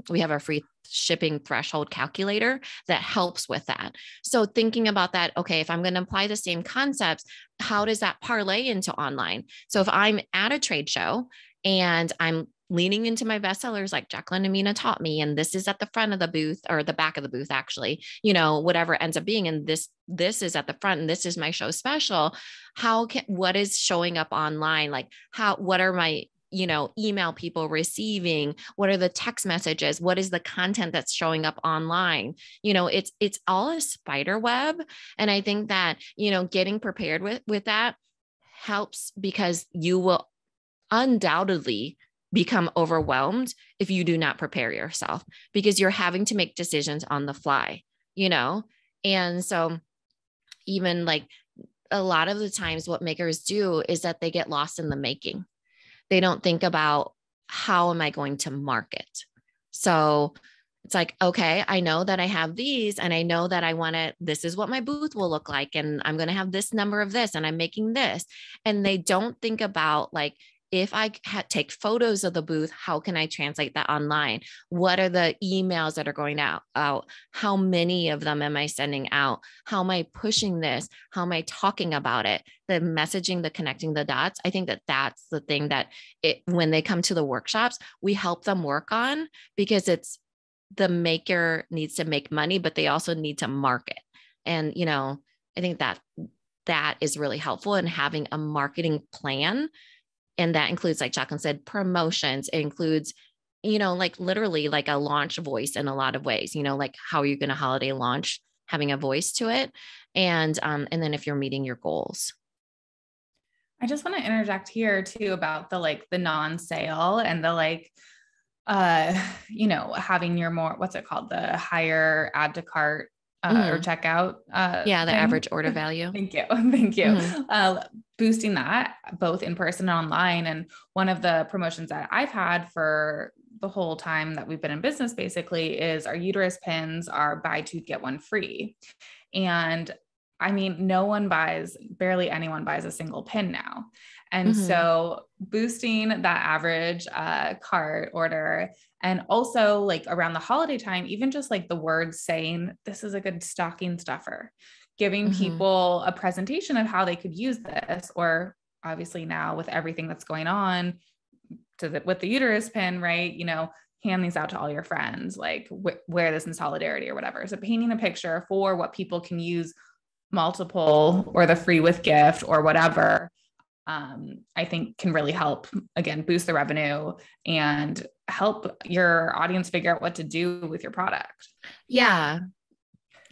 We have our free shipping threshold calculator that helps with that. So thinking about that, okay, if I'm going to apply the same concepts, how does that parlay into online? So if I'm at a trade show and I'm leaning into my bestsellers like Jacqueline and Minna taught me, and this is at the front of the booth or the back of the booth, actually, whatever it ends up being. And this is at the front and this is my show special. What is showing up online? Like what are my, email people receiving? What are the text messages? What is the content that's showing up online? It's all a spider web. And I think that, getting prepared with that helps, because you will undoubtedly become overwhelmed if you do not prepare yourself, because you're having to make decisions on the fly, And so even like a lot of the times what makers do is that they get lost in the making. They don't think about, how am I going to market? So it's like, okay, I know that I have these and I know that I want to, this is what my booth will look like. And I'm going to have this number of this and I'm making this. And they don't think about like, if I take photos of the booth, how can I translate that online? What are the emails that are going out? How many of them am I sending out? How am I pushing this? How am I talking about it? The messaging, the connecting the dots. I think that that's the thing that when they come to the workshops, we help them work on, because it's the maker needs to make money, but they also need to market. And, I think that is really helpful in having a marketing plan. And that includes, like Jacqueline said, promotions. It includes, like literally like a launch voice in a lot of ways, like how are you going to holiday launch, having a voice to it. And then if you're meeting your goals.
I just want to interject here too about the non-sale and having your more, what's it called? The higher add to cart or checkout.
The
thing.
average order value.
Thank you. Thank you.
Mm-hmm.
Boosting that both in person and online. And one of the promotions that I've had for the whole time that we've been in business basically is our uterus pins are buy 2, get 1 free. And barely anyone buys a single pin now. And so boosting that average cart order, and also like around the holiday time, even just like the words saying, this is a good stocking stuffer, giving people a presentation of how they could use this, or obviously now with everything that's going on, with the uterus pin, right? Hand these out to all your friends, like wear this in solidarity or whatever. So painting a picture for what people can use multiple or the free with gift or whatever, I think can really help, again, boost the revenue and help your audience figure out what to do with your product.
Yeah.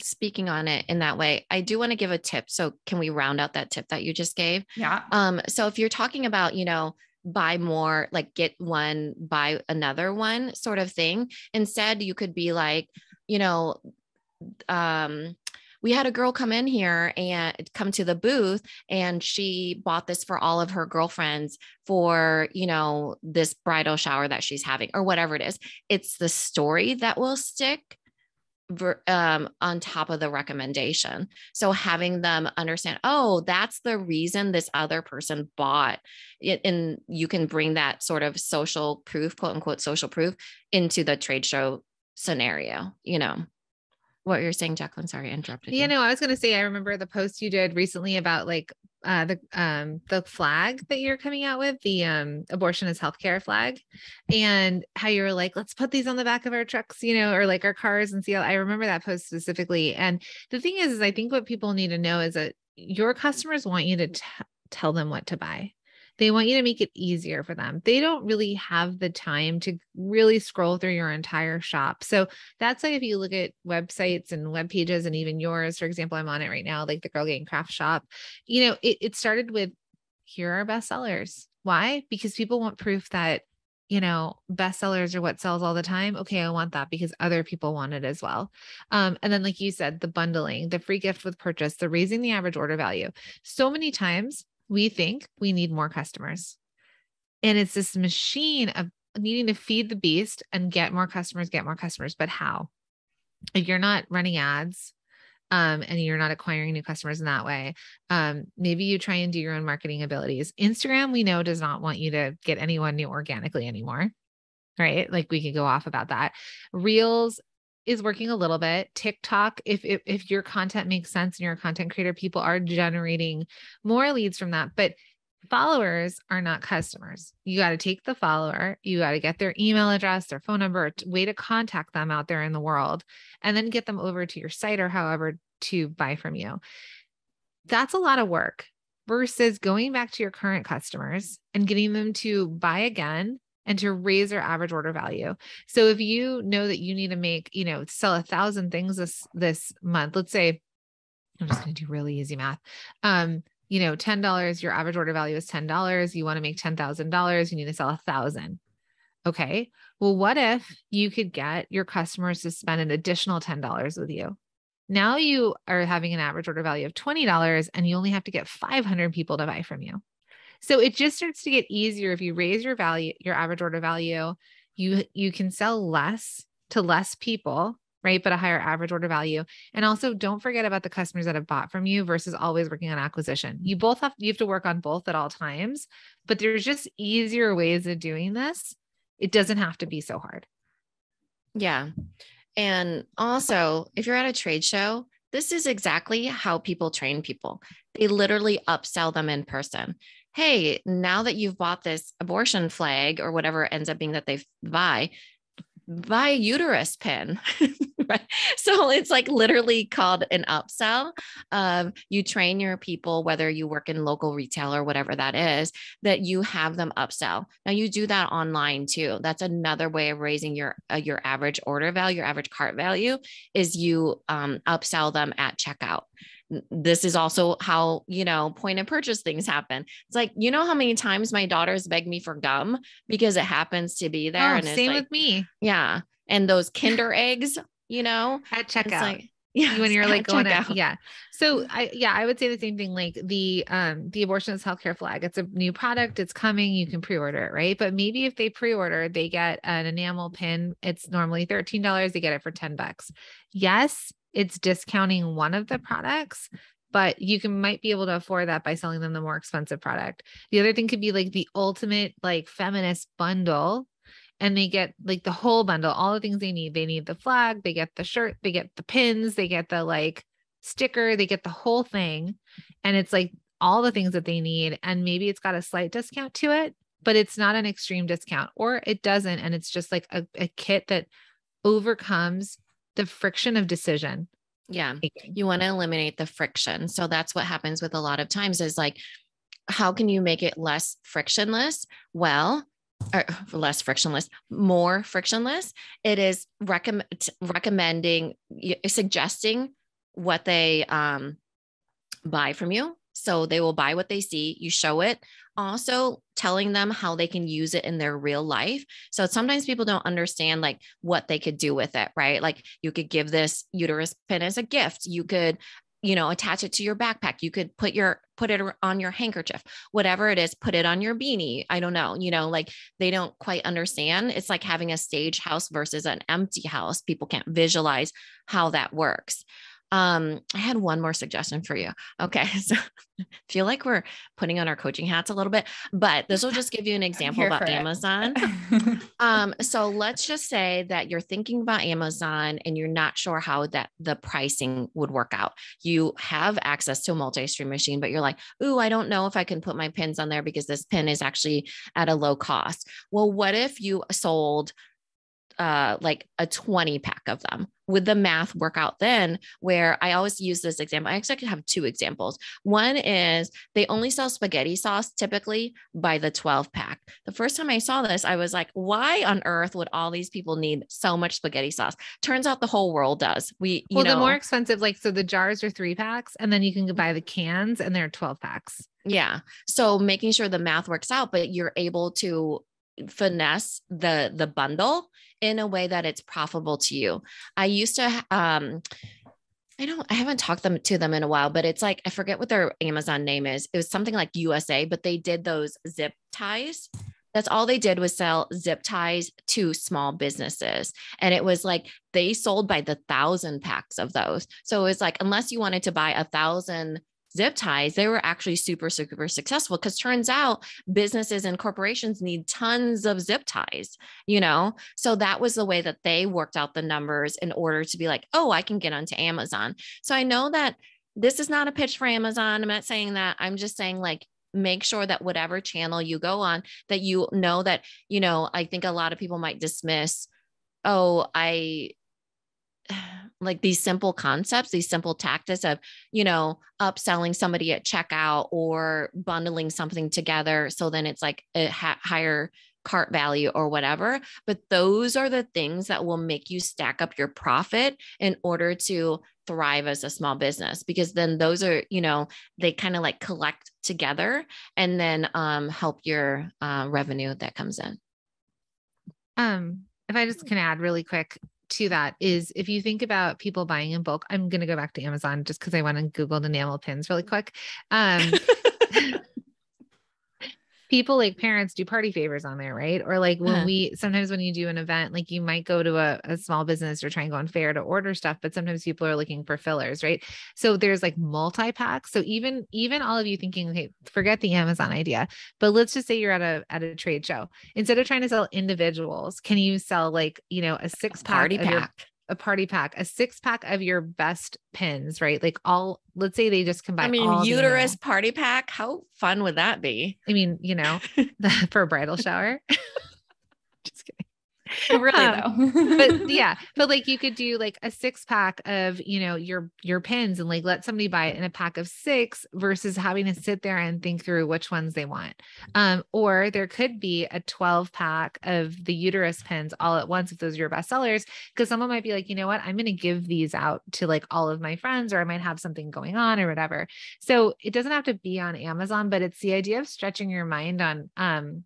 Speaking on it in that way, I do want to give a tip. So can we round out that tip that you just gave?
Yeah.
So if you're talking about, buy more, like get one, buy another one sort of thing, instead you could be like, we had a girl come in here and come to the booth, and she bought this for all of her girlfriends for, this bridal shower that she's having or whatever it is. It's the story that will stick on top of the recommendation. So having them understand, oh, that's the reason this other person bought it. And you can bring that sort of social proof, quote unquote, social proof into the trade show scenario. What you're saying, Jacqueline, sorry, I interrupted you.
No, I was going to say, I remember the post you did recently about like the flag that you're coming out with, the abortion is healthcare flag, and how you were like, let's put these on the back of our trucks, or like our cars, and see how I remember that post specifically. And the thing is I think what people need to know is that your customers want you to tell them what to buy. They want you to make it easier for them. They don't really have the time to really scroll through your entire shop. So that's why if you look at websites and web pages, and even yours, for example, I'm on it right now, like the Girl Gang Craft Shop, it started with, here are bestsellers. Why? Because people want proof that, bestsellers are what sells all the time. Okay, I want that because other people want it as well. And then, like you said, the bundling, the free gift with purchase, the raising the average order value. So many times we think we need more customers. And it's this machine of needing to feed the beast and get more customers. But how? If you're not running ads, and you're not acquiring new customers in that way, maybe you try and do your own marketing abilities. Instagram, we know, does not want you to get anyone new organically anymore, right? Like we could go off about that. Reels is working a little bit. TikTok, if your content makes sense and you're a content creator, people are generating more leads from that. But followers are not customers. You got to take the follower, you got to get their email address, their phone number, way to contact them out there in the world, and then get them over to your site or however to buy from you. That's a lot of work versus going back to your current customers and getting them to buy again and to raise their average order value. So if you know that you need to make, sell 1,000 things this month, let's say, I'm just going to do really easy math. $10, your average order value is $10. You want to make $10,000. You need to sell 1,000. Okay. Well, what if you could get your customers to spend an additional $10 with you? Now you are having an average order value of $20 and you only have to get 500 people to buy from you. So it just starts to get easier. If you raise your value, your average order value, you can sell less to less people, right? But a higher average order value. And also don't forget about the customers that have bought from you versus always working on acquisition. You have to work on both at all times, but there's just easier ways of doing this. It doesn't have to be so hard.
Yeah. And also, if you're at a trade show, this is exactly how people train people. They literally upsell them in person. Hey, now that you've bought this abortion flag or whatever it ends up being that they buy a uterus pin, right? So it's like literally called an upsell. You train your people, whether you work in local retail or whatever that is, that you have them upsell. Now you do that online too. That's another way of raising your average order value, your average cart value, is you upsell them at checkout. This is also how, point of purchase things happen. It's like, how many times my daughters beg me for gum because it happens to be there.
Oh,
and it's
same
like,
with me.
Yeah. And those Kinder eggs,
At
it's
checkout.
like, yeah,
When you're like going
checkout.
yeah. So I would say the same thing, like the abortion is healthcare flag. It's a new product. It's coming. You can pre-order it. Right. But maybe if they pre-order, they get an enamel pin. It's normally $13. They get it for $10. Yes. It's discounting one of the products, but you might be able to afford that by selling them the more expensive product. The other thing could be like the ultimate, like feminist bundle. And they get like the whole bundle, all the things they need. They need the flag, they get the shirt, they get the pins, they get the like sticker, they get the whole thing. And it's like all the things that they need. And maybe it's got a slight discount to it, but it's not an extreme discount, or it doesn't. And it's just like a kit that overcomes the friction of decision.
Yeah. You want to eliminate the friction. So that's what happens with a lot of times is like, how can you make it less frictionless? Well, or less frictionless, more frictionless. It is recommending, suggesting what they buy from you. So they will buy what they see. You show it. Also telling them how they can use it in their real life. So sometimes people don't understand like what they could do with it, right? Like you could give this uterus pin as a gift. You could, attach it to your backpack. You could put it on your handkerchief, whatever it is, put it on your beanie. I don't know, like they don't quite understand. It's like having a stage house versus an empty house. People can't visualize how that works. I had one more suggestion for you. Okay. So I feel like we're putting on our coaching hats a little bit, but this will just give you an example about Amazon. So let's just say that you're thinking about Amazon and you're not sure how the pricing would work out. You have access to a multi-stream machine, but you're like, ooh, I don't know if I can put my pins on there because this pin is actually at a low cost. Well, what if you sold like a 20 pack of them? Would the math work out then? Where I always use this example. I actually have two examples. One is they only sell spaghetti sauce typically by the 12 pack. The first time I saw this, I was like, why on earth would all these people need so much spaghetti sauce? Turns out the whole world does. The more
expensive, so the jars are 3 packs and then you can buy the cans and they're 12 packs.
Yeah. So making sure the math works out, but you're able to finesse the bundle in a way that it's profitable to you. I used to, I haven't talked to them in a while, but it's like, I forget what their Amazon name is. It was something like USA, but they did those zip ties. That's all they did was sell zip ties to small businesses. And it was like, they sold by the 1,000 packs of those. So it was like, unless you wanted to buy 1,000 zip ties, they were actually super, super successful, because turns out businesses and corporations need tons of zip ties, So that was the way that they worked out the numbers in order to be like, oh, I can get onto Amazon. So I know that this is not a pitch for Amazon. I'm not saying that. I'm just saying like, make sure that whatever channel you go on, that that, I think a lot of people might dismiss, like these simple concepts, these simple tactics of, upselling somebody at checkout or bundling something together. So then it's like a higher cart value or whatever. But those are the things that will make you stack up your profit in order to thrive as a small business, because then those are, they kind of like collect together and then help your revenue that comes in.
If I just can add really quick to that, is if you think about people buying in bulk, I'm going to go back to Amazon just because I went and Googled enamel pins really quick. People like parents do party favors on there, right? Or like sometimes when you do an event, like you might go to a small business or try and go on Fair to order stuff, but sometimes people are looking for fillers, right? So there's like multi-packs. So even all of you thinking, okay, forget the Amazon idea, but let's just say you're at a trade show. Instead of trying to sell individuals, can you sell like, a 6-pack a party pack, a 6-pack of your best pins, right? Like let's say they just combine.
Uterus party pack. How fun would that be?
For a bridal shower. Just kidding.
Really though.
but like you could do like a 6-pack of, your pins and like let somebody buy it in a pack of 6 versus having to sit there and think through which ones they want. Or there could be a 12-pack of the uterus pins all at once if those are your best sellers, because someone might be like, you know what, I'm going to give these out to like all of my friends, or I might have something going on or whatever. So it doesn't have to be on Amazon, but it's the idea of stretching your mind on,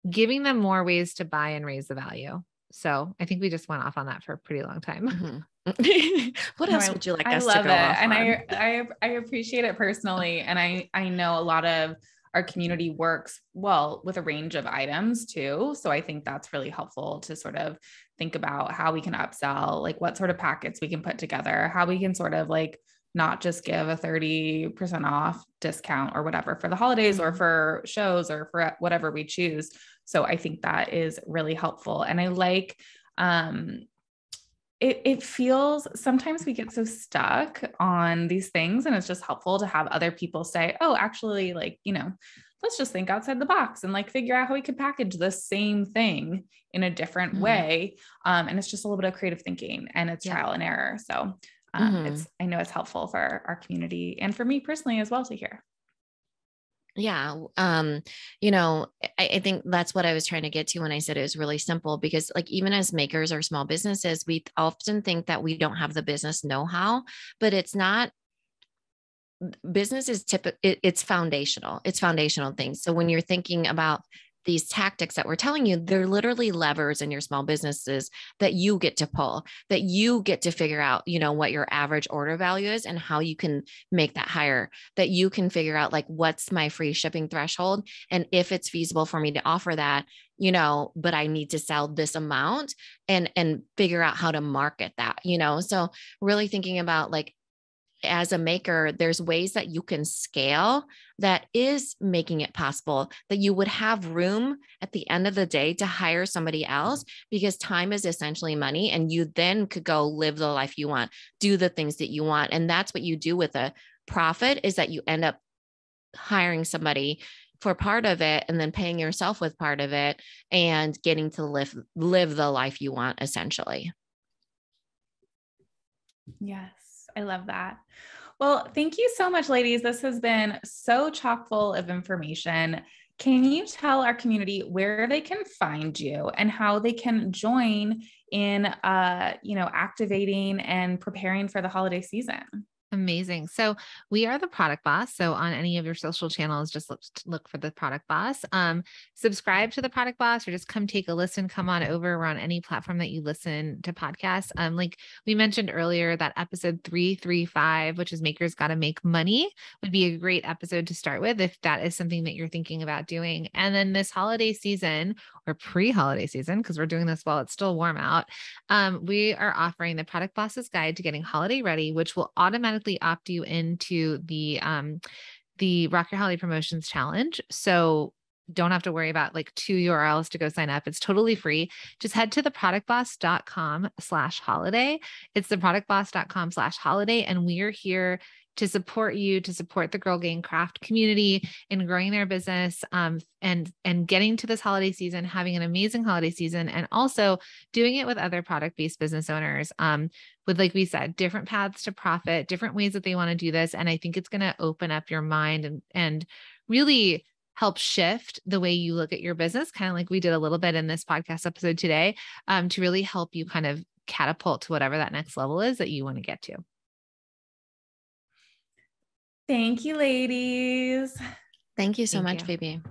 giving them more ways to buy and raise the value. So I think we just went off on that for a pretty long time.
Mm-hmm. What else would you like us to go off
and
on?
I appreciate it personally. And I know a lot of our community works well with a range of items too. So I think that's really helpful to sort of think about how we can upsell, like what sort of packets we can put together, how we can sort of like not just give a 30% off discount or whatever for the holidays or for shows or for whatever we choose. So I think that is really helpful. And I like, it feels sometimes we get so stuck on these things, and it's just helpful to have other people say, oh, actually, like, let's just think outside the box and like figure out how we could package the same thing in a different way. And it's just a little bit of creative thinking and it's trial and error. So I know it's helpful for our community and for me personally as well to hear.
Yeah. You know, I think that's what I was trying to get to when I said it was really simple, because like, even as makers or small businesses, we often think that we don't have the business know-how, but it's not. Business is it's foundational. It's foundational things. So when you're thinking about these tactics that we're telling you, they're literally levers in your small businesses that you get to pull, that you get to figure out, you know, what your average order value is and how you can make that higher, that you can figure out like, what's my free shipping threshold? And if it's feasible for me to offer that, you know, but I need to sell this amount, and figure out how to market that, you know? So really thinking about like, as a maker, there's ways that you can scale that is making it possible that you would have room at the end of the day to hire somebody else, because time is essentially money. And you then could go live the life you want, do the things that you want. And that's what you do with a profit, is that you end up hiring somebody for part of it and then paying yourself with part of it and getting to live the life you want, essentially.
Yes. I love that. Well, thank you so much, ladies. This has been so chock full of information. Can you tell our community where they can find you and how they can join in, activating and preparing for the holiday season?
Amazing. So we are the Product Boss. So on any of your social channels, just look for the Product Boss. Subscribe to the Product Boss, or just come take a listen. Come on over. We're on any platform that you listen to podcasts. Like we mentioned earlier, that episode 335, which is Makers Gotta Make Money, would be a great episode to start with if that is something that you're thinking about doing. And then this holiday season, or pre-holiday season, because we're doing this while it's still warm out, we are offering the Product Boss's Guide to Getting Holiday Ready, which will automatically opt you into the Rock Your Holiday Promotions Challenge. So don't have to worry about like 2 URLs to go sign up. It's totally free. Just head to theproductboss.com/holiday. It's theproductboss.com/holiday. And we are here to support you, to support the Girl Gang Craft community in growing their business, and getting to this holiday season, having an amazing holiday season, and also doing it with other product-based business owners, with, like we said, different paths to profit, different ways that they want to do this. And I think it's going to open up your mind and really help shift the way you look at your business, kind of like we did a little bit in this podcast episode today, to really help you kind of catapult to whatever that next level is that you want to get to.
Thank you, ladies.
Thank you so much, Phoebe.